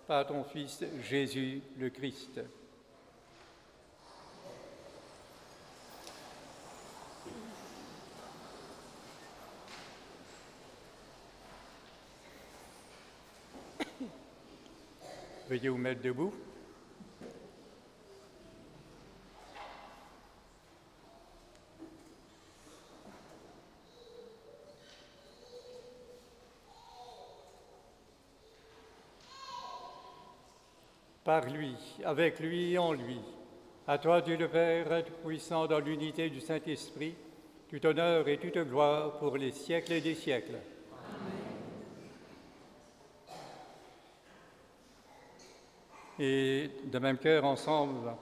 par ton Fils Jésus le Christ. Veuillez vous mettre debout. Par lui, avec lui et en lui, à toi Dieu le Père, tout-puissant dans l'unité du Saint-Esprit, tout honneur et toute gloire pour les siècles des siècles. Et de même cœur, ensemble,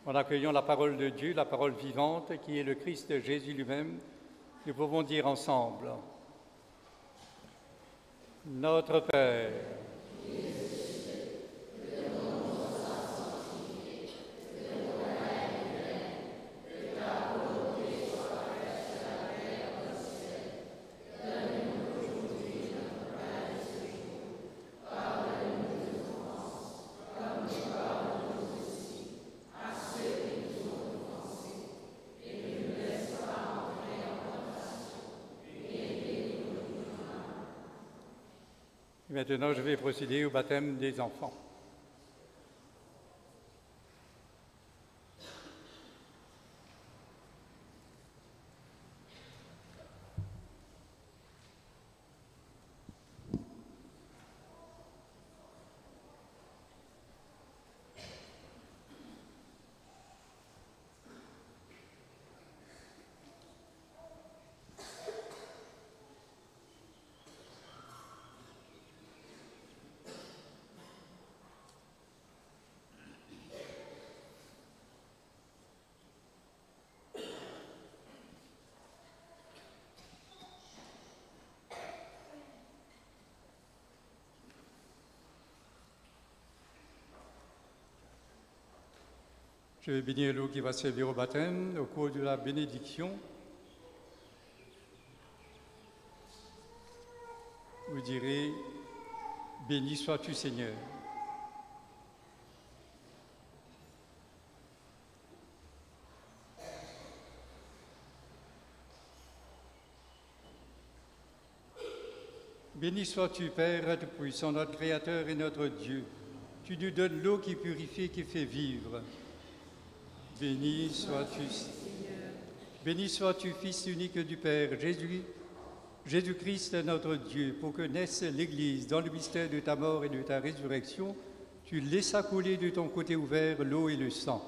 en accueillant la parole de Dieu, la parole vivante, qui est le Christ Jésus lui-même, nous pouvons dire ensemble: Notre Père, maintenant, je vais procéder au baptême des enfants. Je vais bénir l'eau qui va servir au baptême. Au cours de la bénédiction, vous direz: béni sois-tu, Seigneur. Béni sois-tu, Père Tout-Puissant, notre Créateur et notre Dieu. Tu nous donnes l'eau qui purifie et qui fait vivre. Béni sois-tu, Seigneur. Béni sois-tu, Fils unique du Père, Jésus-Christ, notre Dieu, pour que naisse l'Église dans le mystère de ta mort et de ta résurrection. Tu laissas couler de ton côté ouvert l'eau et le sang.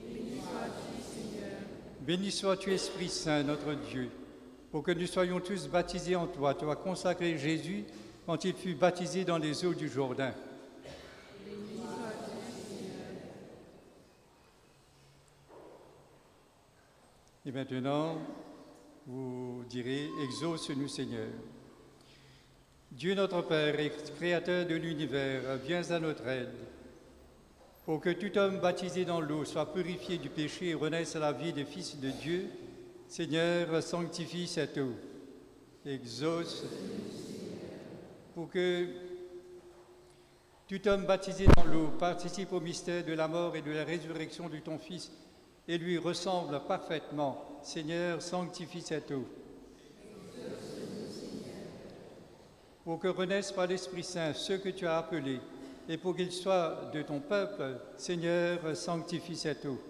Béni sois-tu, Seigneur. Béni sois-tu, Esprit Saint, notre Dieu, pour que nous soyons tous baptisés en toi. Tu as consacré Jésus quand il fut baptisé dans les eaux du Jourdain. Et maintenant, vous direz: exauce-nous, Seigneur. Dieu notre Père et Créateur de l'univers, viens à notre aide, pour que tout homme baptisé dans l'eau soit purifié du péché et renaisse à la vie des fils de Dieu. Seigneur, sanctifie cette eau. Exauce, pour que tout homme baptisé dans l'eau participe au mystère de la mort et de la résurrection de ton Fils, et lui ressemble parfaitement. Seigneur, sanctifie cette eau. Pour que renaissent par l'Esprit Saint ceux que tu as appelés, et pour qu'ils soient de ton peuple, Seigneur, sanctifie cette eau.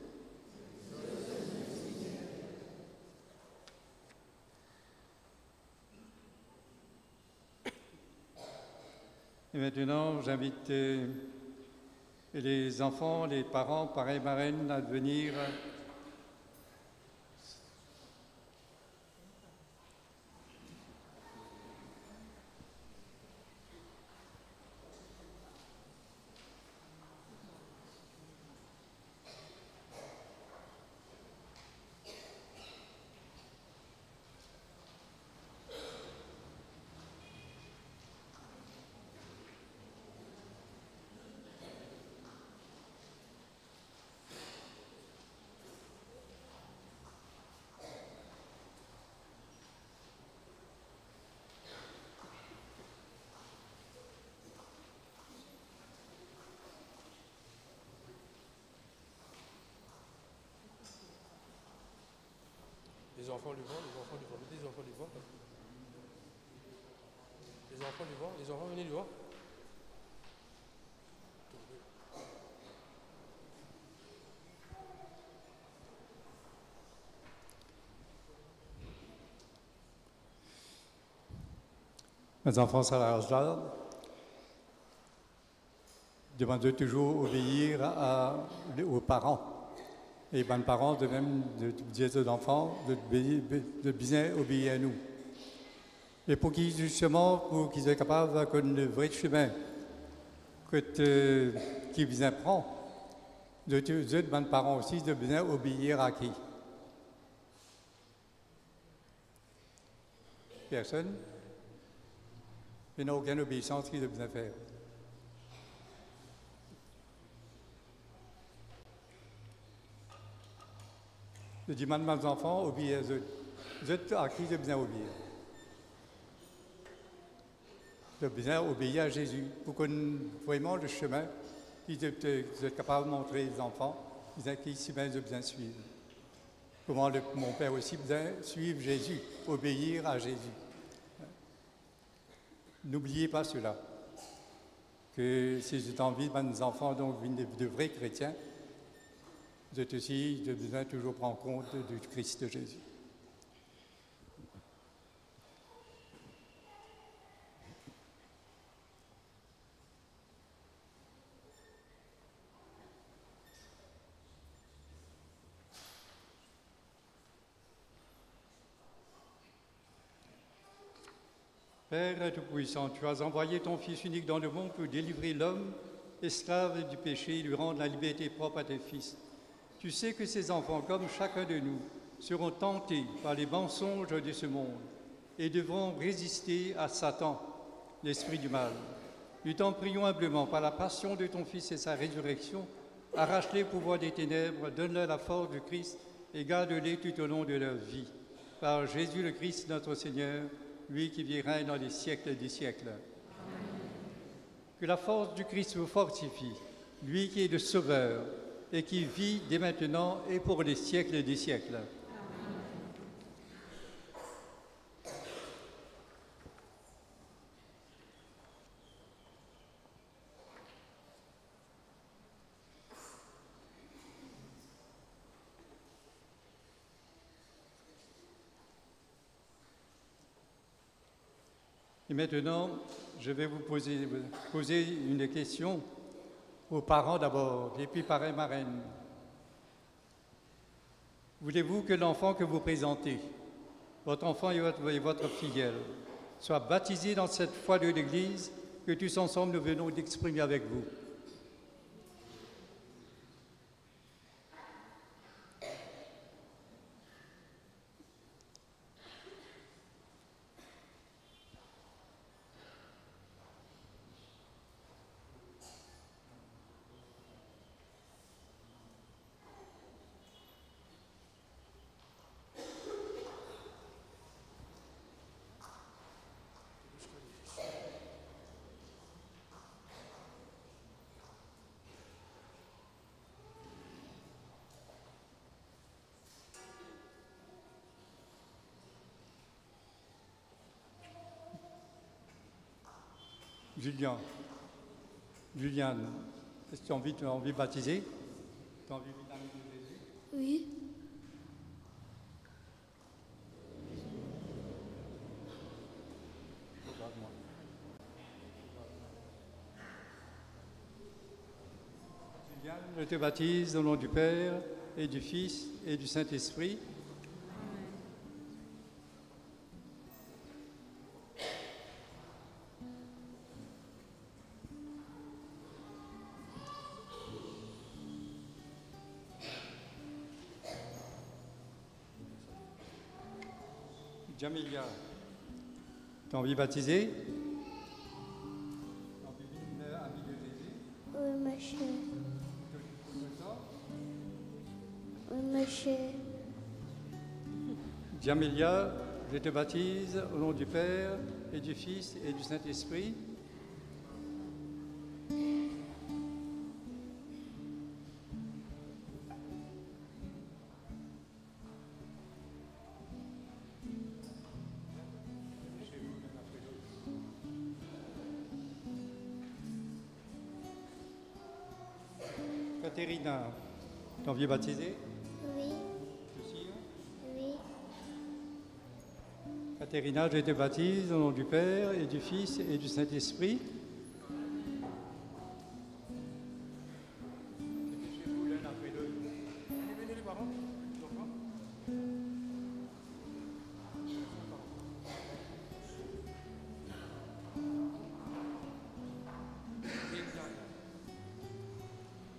Et maintenant, j'invite les enfants, les parents, parrains et marraines à venir Les enfants du vent, les enfants du vent, mettez les enfants du vent. Les enfants du vent, les enfants venez du vent. Mes enfants, à l'âge là, demandez toujours obéir aux parents. Et les parents, de même, de dire aux enfants de bien obéir à nous. Et pour qu'ils, justement, pour qu'ils soient capables de connaître le vrai chemin qu'ils bien prend, de dire aux parents aussi de bien obéir à qui? Personne? Il n'y a aucune obéissance qu'ils doivent bien faire. Je demande à mes enfants, obéir à eux. Vous êtes à qui de bien obéir? De bien obéir à Jésus. Pour qu'on vraiment le chemin, vous êtes capable de montrer les enfants, qui si bien de bien suivre. Comment mon père aussi bien suivre Jésus, obéir à Jésus. N'oubliez pas cela, que si vous avez envie de mes enfants, donc de vrais chrétiens, vous êtes aussi de bien toujours prendre compte du Christ Jésus. Père Tout-Puissant, tu as envoyé ton Fils unique dans le monde pour délivrer l'homme, esclave du péché, et lui rendre la liberté propre à tes fils. Tu sais que ces enfants, comme chacun de nous, seront tentés par les mensonges de ce monde et devront résister à Satan, l'esprit du mal. Nous t'en prions humblement, par la passion de ton Fils et sa résurrection, arrache-les au pouvoir des ténèbres, donne-leur la force du Christ et garde-les tout au long de leur vie. Par Jésus le Christ, notre Seigneur, lui qui vit et règne dans les siècles des siècles. Amen. Que la force du Christ vous fortifie, lui qui est le Sauveur et qui vit dès maintenant et pour les siècles des siècles. Amen. Et maintenant, je vais vous poser une question aux parents d'abord, et puis parrains, marraines. Voulez-vous que l'enfant que vous présentez, votre enfant et votre filleule, soit baptisé dans cette foi de l'Église que tous ensemble nous venons d'exprimer avec vous? Juliane, est-ce que tu as envie de baptiser? Tu as envie de l'ami de Jésus? Oui. Juliane, je te baptise au nom du Père et du Fils et du Saint-Esprit. Jamilia, tu as envie de baptiser? Tu as envie de ami de Jésus? Oui, monsieur. Oui, monsieur. Jamilia, je te baptise au nom du Père et du Fils et du Saint-Esprit. Caterina, tu as envie de baptiser? Oui. Oui. Caterina, je te baptise au nom du Père et du Fils et du Saint-Esprit.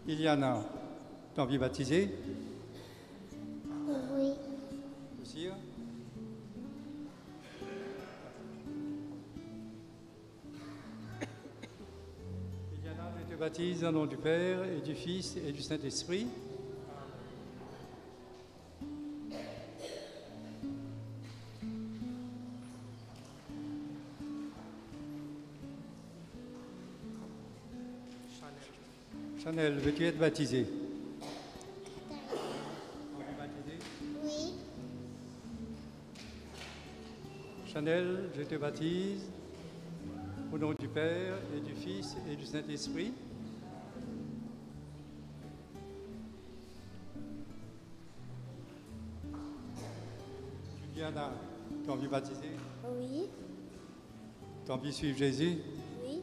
Iliana, tu as envie de baptiser? Oui. Aussi, hein? Iliana, je te baptise au nom du Père et du Fils et du Saint-Esprit. Chanel, veux-tu être baptisée? Oui. Chanel, je te baptise au nom du Père et du Fils et du Saint-Esprit. Juliana, tu as envie de baptiser? Oui. Tu as envie de suivre Jésus? Oui.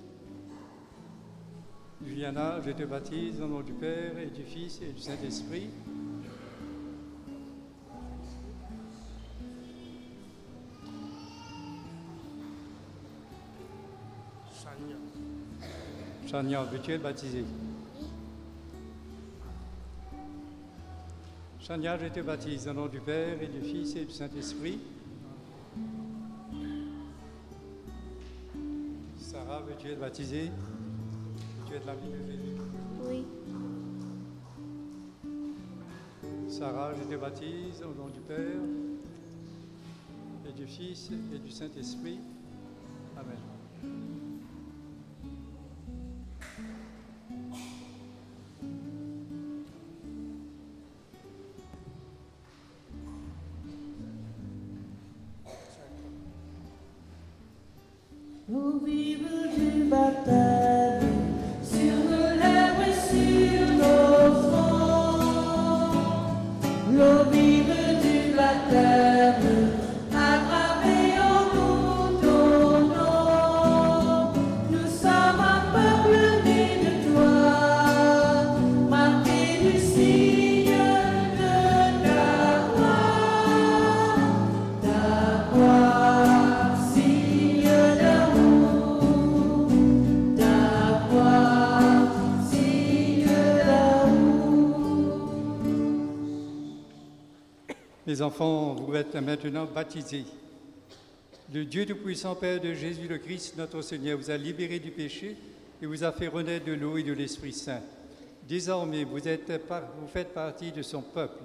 Juliana, je te baptise au nom du Père et du Fils et du Saint-Esprit. Chania, veux-tu être baptisée? Chania, je te baptise au nom du Père et du Fils et du Saint-Esprit. Sarah, veux-tu être baptisée? Tu es de l'ami de Jésus? Oui. Sarah, je te baptise au nom du Père et du Fils et du Saint-Esprit. Amen. L'eau vive du baptême sur nos lèvres et sur nos fronts. L'eau vive du baptême a gravé en nous ton nom. Nous sommes un peuple né de toi, marqué du signe de ta croix, signe d'amour, ta croix, signe d'amour. Les enfants, vous êtes maintenant baptisés. Le Dieu Tout-Puissant, Père de Jésus le Christ, notre Seigneur, vous a libéré du péché et vous a fait renaître de l'eau et de l'Esprit Saint. Désormais, vous faites partie de son peuple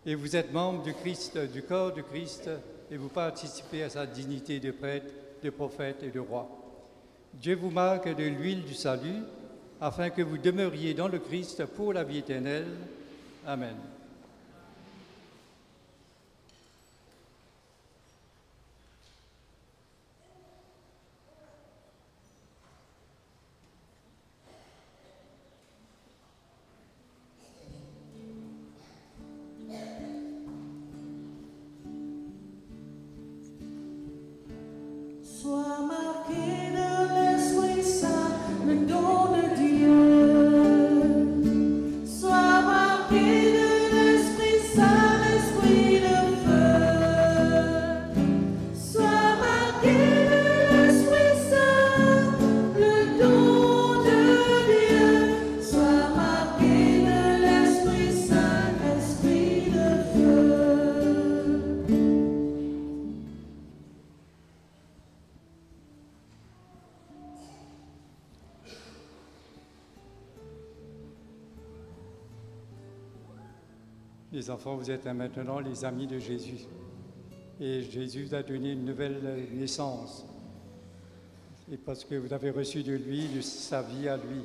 et vous êtes membre du Christ, du corps du Christ, et vous participez à sa dignité de prêtre, de prophète et de roi. Dieu vous marque de l'huile du salut afin que vous demeuriez dans le Christ pour la vie éternelle. Amen. Les enfants, vous êtes maintenant les amis de Jésus. Et Jésus vous a donné une nouvelle naissance. Et parce que vous avez reçu de lui, de sa vie à lui,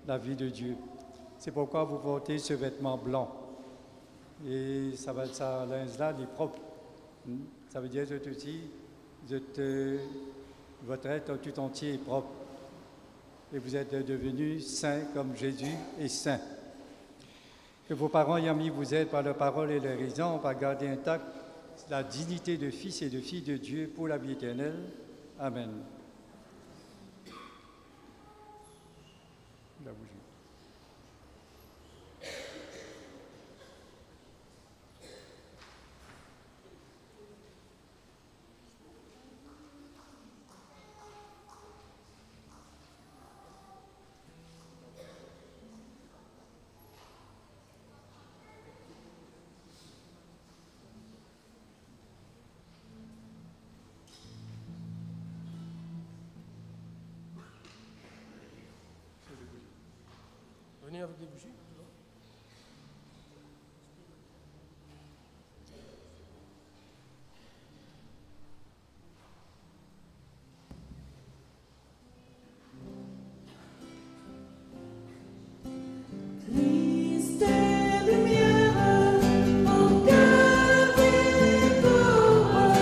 la vie de Dieu. C'est pourquoi vous portez ce vêtement blanc. Et ça linge-là, il est propre. Ça veut dire que votre être tout entier est propre. Et vous êtes devenus saints comme Jésus est saint. Que vos parents et amis vous aident par leur parole et leur raison, par garder intacte la dignité de fils et de filles de Dieu pour la vie éternelle. Amen. La bougie. Venez avec des bougies. Christ est lumière au cœur des pauvres.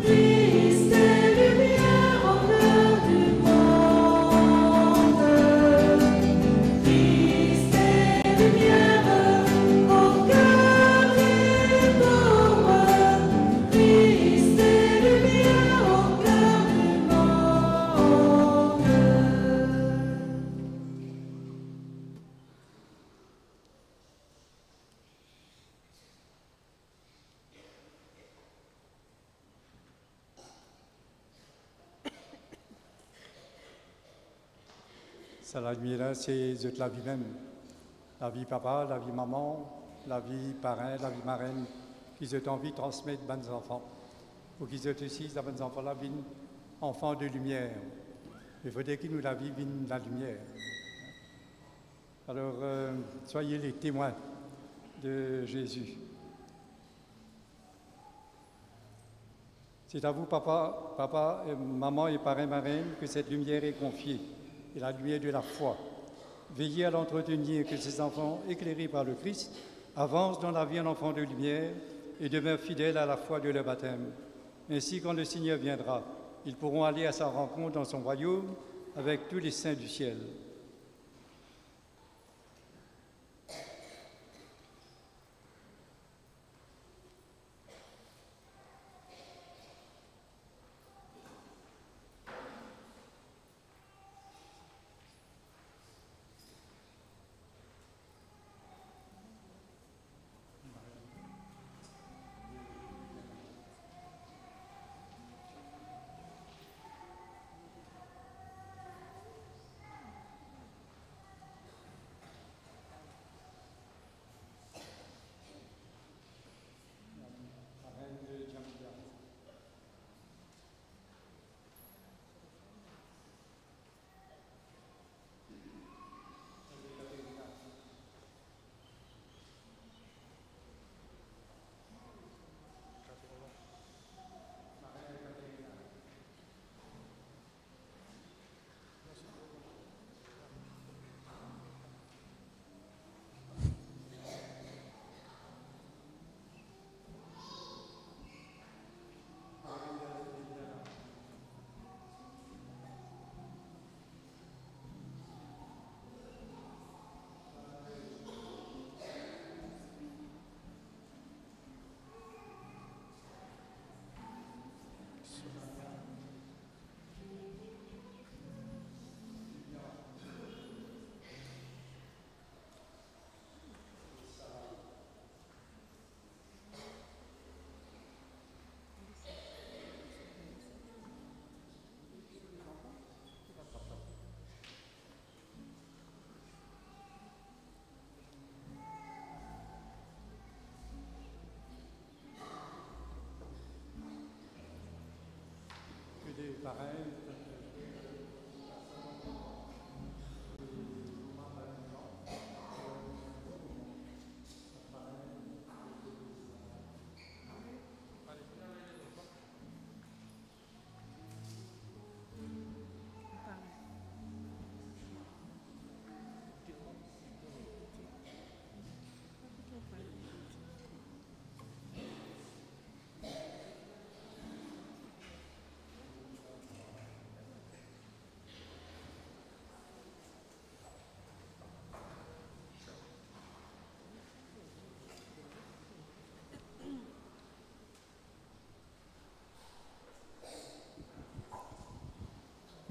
Christ est lumière au cœur du monde. Christ est lumière au cœur des pauvres. Christ est lumière au cœur du monde. Ça, la lumière, c'est la vie même. La vie papa, la vie maman, la vie parrain, la vie marraine, qu'ils ont envie de transmettre à nos enfants. Pour qu'ils aient aussi, à nos enfants, la vie enfant de lumière. Il faudrait qu'ils nous la vie la lumière. Alors, soyez les témoins de Jésus. C'est à vous, papa, maman et parrain, marraine, que cette lumière est confiée. Et la lumière de la foi. Veillez à l'entretenir, que ces enfants, éclairés par le Christ, avancent dans la vie en enfants de lumière et demeurent fidèles à la foi de leur baptême. Ainsi, quand le Seigneur viendra, ils pourront aller à sa rencontre dans son royaume avec tous les saints du ciel.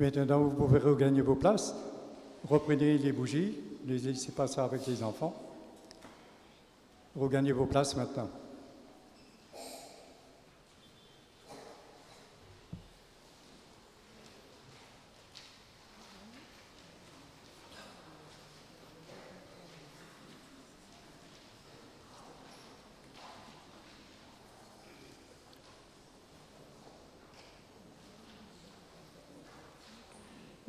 Maintenant, vous pouvez regagner vos places. Reprenez les bougies, ne laissez pas ça avec les enfants. Regagnez vos places maintenant.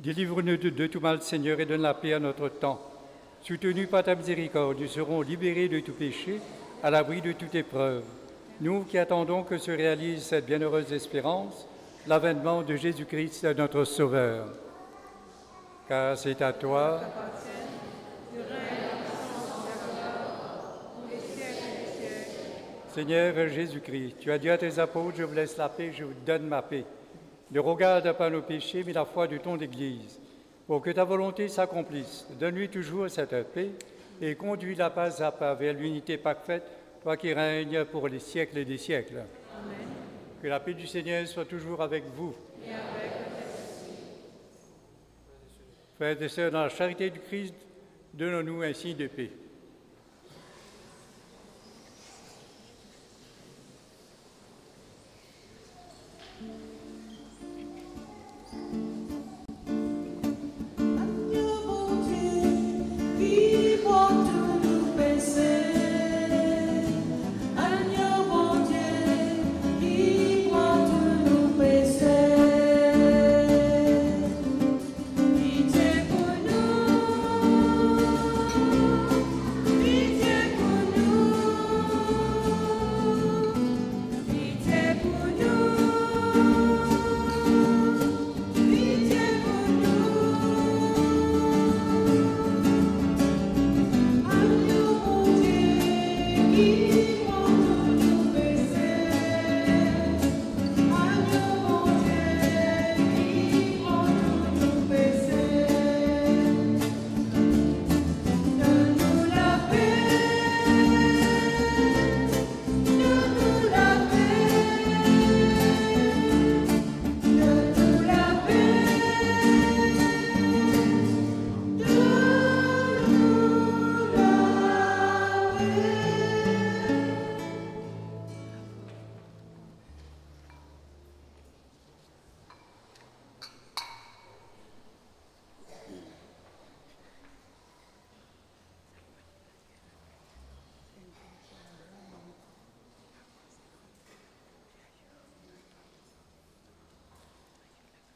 Délivre-nous de tout mal, Seigneur, et donne la paix à notre temps. Soutenus par ta miséricorde, nous serons libérés de tout péché, à l'abri de toute épreuve. Nous qui attendons que se réalise cette bienheureuse espérance, l'avènement de Jésus-Christ, notre Sauveur. Car c'est à toi, Seigneur Jésus-Christ, tu as dit à tes apôtres, je vous laisse la paix, je vous donne ma paix. Ne regarde pas nos péchés, mais la foi de ton Église. Pour que ta volonté s'accomplisse, donne-lui toujours cette paix et conduis-la pas à pas vers l'unité parfaite, toi qui règnes pour les siècles et des siècles. Amen. Que la paix du Seigneur soit toujours avec vous. Et avec frères et sœurs, dans la charité du Christ, donnons-nous un signe de paix.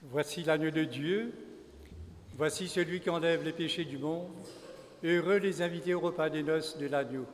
Voici l'agneau de Dieu, voici celui qui enlève les péchés du monde. Heureux les invités au repas des noces de l'agneau.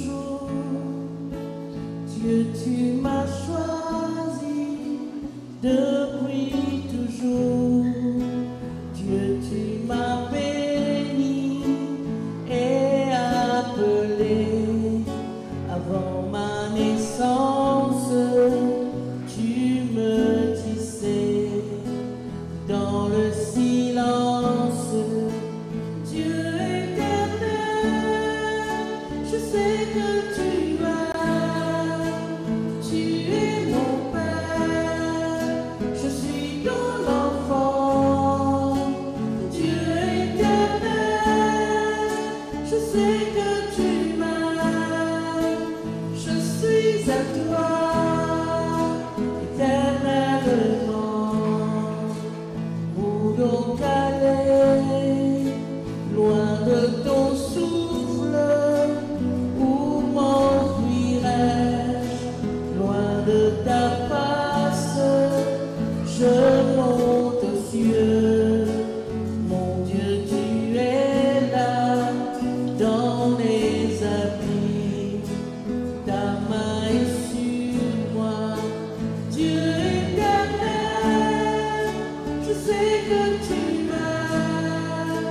toujours. Dieu, tu m'as choisi depuis toujours. Dieu, tu m'as béni et appelé avant ma naissance. Tu me tissais dans le silence. Dieu éternel, je sais que tu m'aimes. Tu es mon Père, je suis ton enfant. Dieu éternel, je sais que tu m'aimes. Je suis à toi, éternellement. Où donc aller, loin de ton souffle? Où m'enfuirais-je, loin de ta face? Je monte aux cieux, mon Dieu, tu es là, dans les abîmes, ta main est sur moi. Dieu éternel, je sais que tu m'aimes.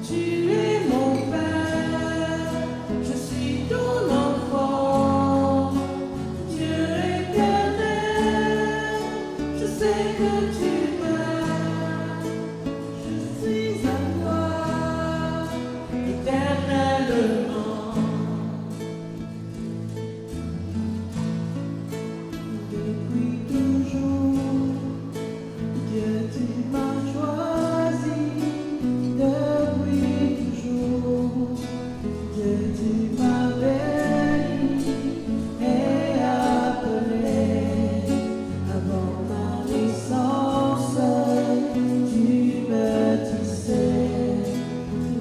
Tu es mon Père, je suis ton enfant. Dieu éternel, je sais que tu m'aimes. Je suis à toi, éternellement. Depuis toujours, Dieu, tu m'as choisi. Depuis toujours, Dieu, tu m'as béni et appelé avant ma naissance. Tu me tissais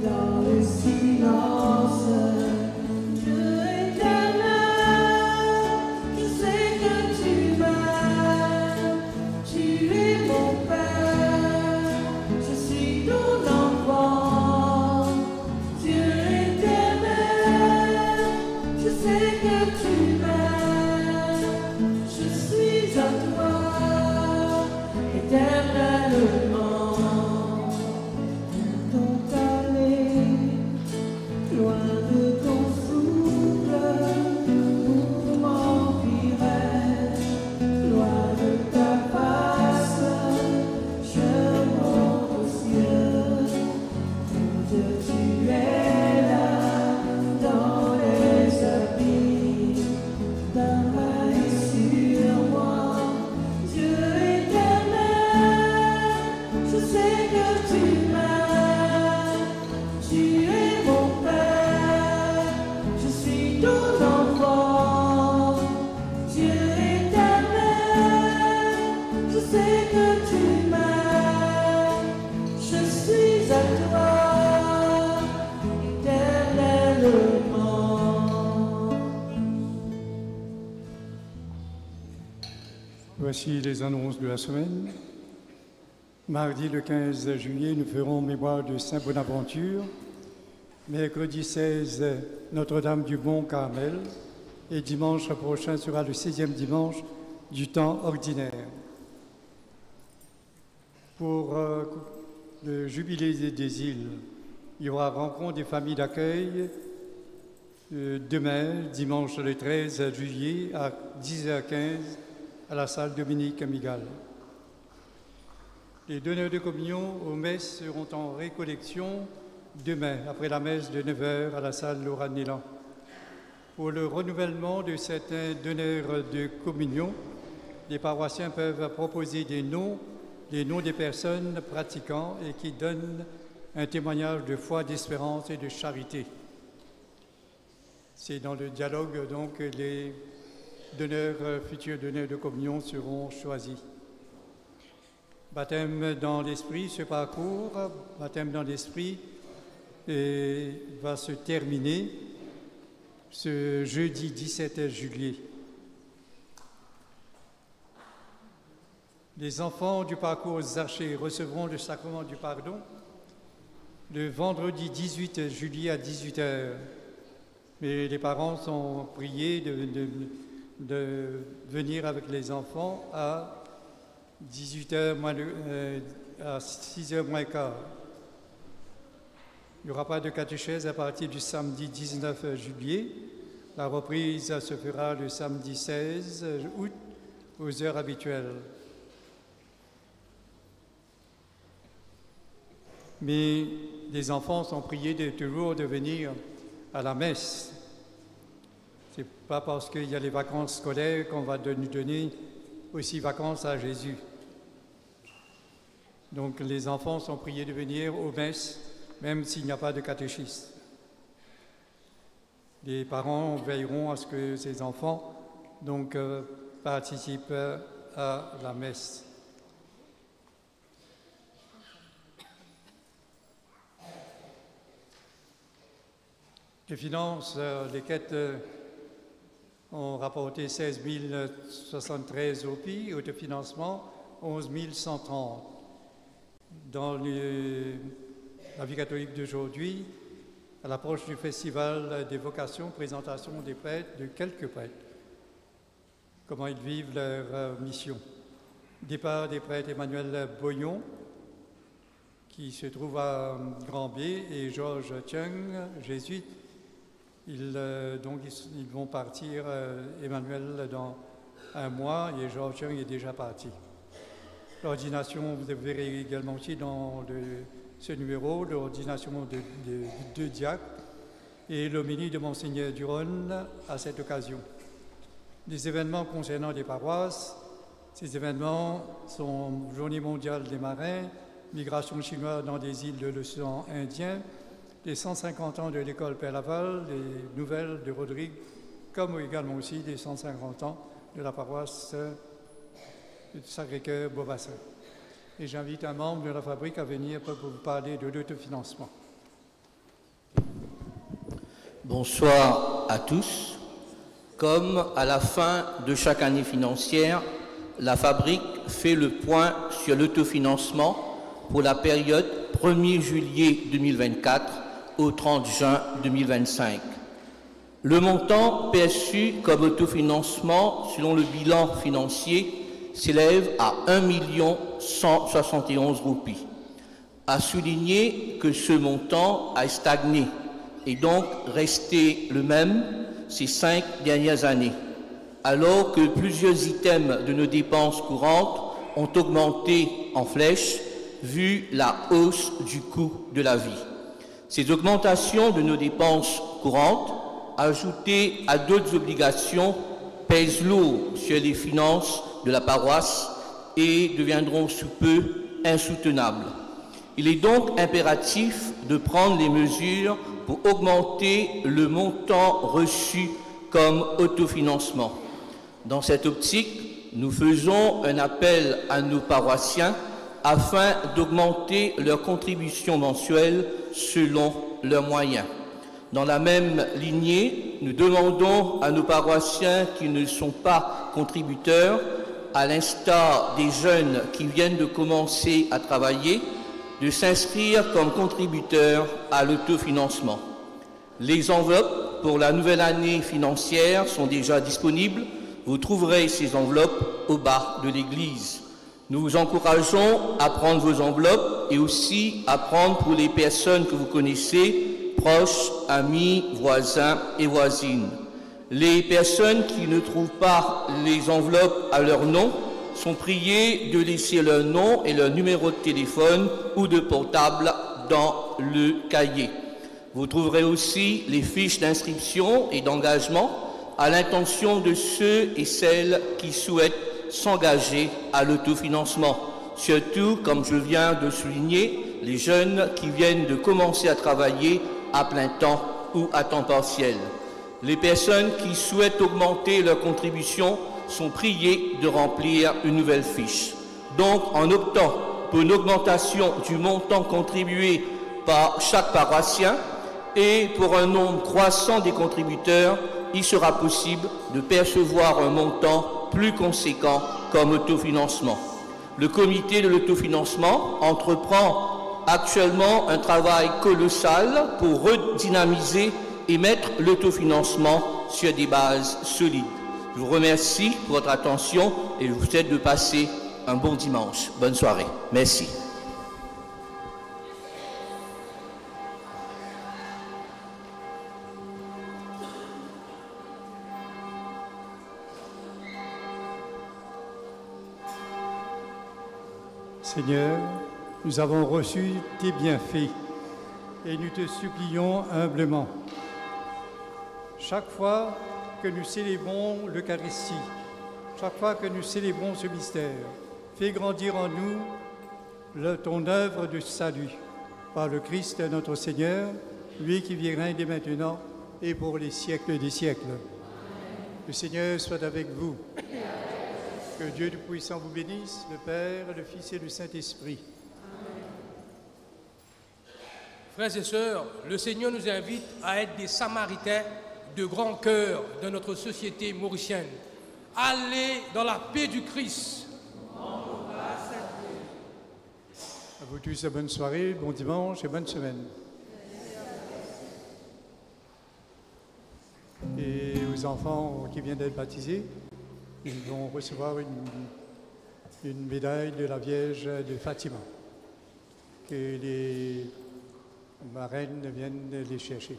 dans le silence. Dieu éternel, je sais que tu m'aimes. Tu es mon Père, je suis ton enfant. Dieu éternel, je sais que tu m'aimes. Je suis à toi, éternellement. Donc aller, loin de ton souffle. Où m'enfuirais-je, loin de ta face? Je monte aux cieux, mon Dieu, tu es là, dans les abîmes, ta main est sur moi. Dieu éternel, je sais que tu m'aimes. Tu es mon Père, je suis ton enfant. Dieu éternel, je sais que tu m'aimes. Je suis à toi, éternellement. Voici les annonces de la semaine. Mardi le 15 juillet, nous ferons mémoire de Saint Bonaventure. Mercredi 16, Notre-Dame du Mont Carmel. Et dimanche prochain sera le 6e dimanche du temps ordinaire. Pour le jubilé des îles, il y aura rencontre des familles d'accueil demain, dimanche le 13 juillet, à 10h15, à la salle Dominique Amigal. Les donneurs de communion aux messes seront en récollection demain, après la messe de 9h à la salle Laura Nélan. Pour le renouvellement de certains donneurs de communion, les paroissiens peuvent proposer des noms des personnes pratiquant et qui donnent un témoignage de foi, d'espérance et de charité. C'est dans le dialogue, donc, les futurs donneurs de communion seront choisis. Baptême dans l'esprit, ce parcours, baptême dans l'esprit, va se terminer ce jeudi 17 juillet. Les enfants du parcours Zaché recevront le sacrement du pardon le vendredi 18 juillet à 18h. Mais les parents sont priés de venir avec les enfants à 18h à 6h moins quart. Il n'y aura pas de catéchèse à partir du samedi 19 juillet. La reprise se fera le samedi 16 août aux heures habituelles. Mais les enfants sont priés toujours de venir à la messe. Ce n'est pas parce qu'il y a les vacances scolaires qu'on va nous donner aussi vacances à Jésus. Donc les enfants sont priés de venir aux messes, même s'il n'y a pas de catéchisme. Les parents veilleront à ce que ces enfants participent à la messe. Les finances, les quêtes ont rapporté 16 073 OPI, autofinancement 11 130. Dans la vie catholique d'aujourd'hui, à l'approche du festival des vocations, présentation des prêtres, de quelques prêtres, comment ils vivent leur mission. Départ des prêtres Emmanuel Boyon, qui se trouve à Grand-Biais, et Georges Chung, jésuite. Ils vont partir, Emmanuel, dans un mois, et Georges Chung est déjà parti. L'ordination, vous verrez également aussi dans ce numéro, l'ordination de deux diacres et l'homélie de Monseigneur Duron à cette occasion. Les événements concernant les paroisses, ces événements sont Journée mondiale des marins, migration chinoise dans des îles de l'océan Indien, les 150 ans de l'école Père Laval, les nouvelles de Rodrigue, comme également aussi les 150 ans de la paroisse Sacré-Cœur Beaubassin. Et j'invite un membre de la fabrique à venir pour vous parler de l'autofinancement. Bonsoir à tous. Comme à la fin de chaque année financière, la fabrique fait le point sur l'autofinancement pour la période 1er juillet 2024 au 30 juin 2025. Le montant perçu comme autofinancement selon le bilan financier s'élève à 1 171 roupies. À souligner que ce montant a stagné et donc resté le même ces 5 dernières années, alors que plusieurs items de nos dépenses courantes ont augmenté en flèche vu la hausse du coût de la vie. Ces augmentations de nos dépenses courantes, ajoutées à d'autres obligations, pèsent lourd sur les finances de la paroisse et deviendront sous peu insoutenables. Il est donc impératif de prendre les mesures pour augmenter le montant reçu comme autofinancement. Dans cette optique, nous faisons un appel à nos paroissiens afin d'augmenter leur contribution mensuelle selon leurs moyens. Dans la même lignée, nous demandons à nos paroissiens qui ne sont pas contributeurs, à l'instar des jeunes qui viennent de commencer à travailler, de s'inscrire comme contributeurs à l'autofinancement. Les enveloppes pour la nouvelle année financière sont déjà disponibles. Vous trouverez ces enveloppes au bas de l'église. Nous vous encourageons à prendre vos enveloppes et aussi à prendre pour les personnes que vous connaissez, proches, amis, voisins et voisines. Les personnes qui ne trouvent pas les enveloppes à leur nom sont priées de laisser leur nom et leur numéro de téléphone ou de portable dans le cahier. Vous trouverez aussi les fiches d'inscription et d'engagement à l'intention de ceux et celles qui souhaitent s'engager à l'autofinancement. Surtout, comme je viens de souligner, les jeunes qui viennent de commencer à travailler à plein temps ou à temps partiel. Les personnes qui souhaitent augmenter leur contribution sont priées de remplir une nouvelle fiche. Donc, en optant pour une augmentation du montant contribué par chaque paroissien et pour un nombre croissant des contributeurs, il sera possible de percevoir un montant plus conséquent comme autofinancement. Le comité de l'autofinancement entreprend actuellement un travail colossal pour redynamiser et mettre l'autofinancement sur des bases solides. Je vous remercie pour votre attention et je vous souhaite de passer un bon dimanche. Bonne soirée. Merci. Seigneur, nous avons reçu tes bienfaits et nous te supplions humblement. Chaque fois que nous célébrons l'Eucharistie, chaque fois que nous célébrons ce mystère, fais grandir en nous ton œuvre de salut par le Christ notre Seigneur, lui qui vit et règne dès maintenant et pour les siècles des siècles. Le Seigneur soit avec vous. Que Dieu Tout-Puissant vous bénisse, le Père, le Fils et le Saint-Esprit. Frères et sœurs, le Seigneur nous invite à être des Samaritains de grand cœur de notre société mauricienne. Allez dans la paix du Christ. À vous tous, bonne soirée, bon dimanche et bonne semaine. Et aux enfants qui viennent d'être baptisés, ils vont recevoir une médaille de la Vierge de Fatima, que les marraines viennent les chercher.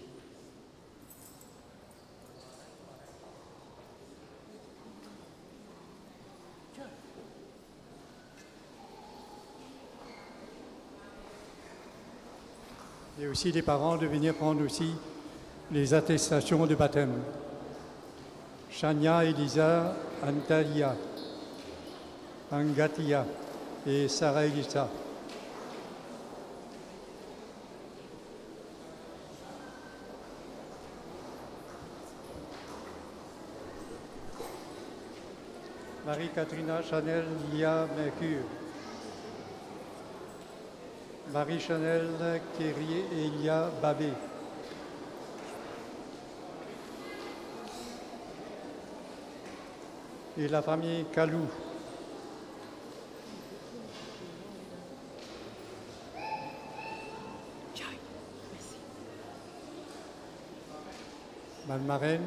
Et aussi les parents de venir prendre aussi les attestations de baptême. Shania, Elisa, Antalya, Angatia et Sarah Elisa. Marie-Catherine Chanel, Lia Mercure. Marie-Chanel Kérier et Lia Babé. Et la famille Kalou. Madame Marraine,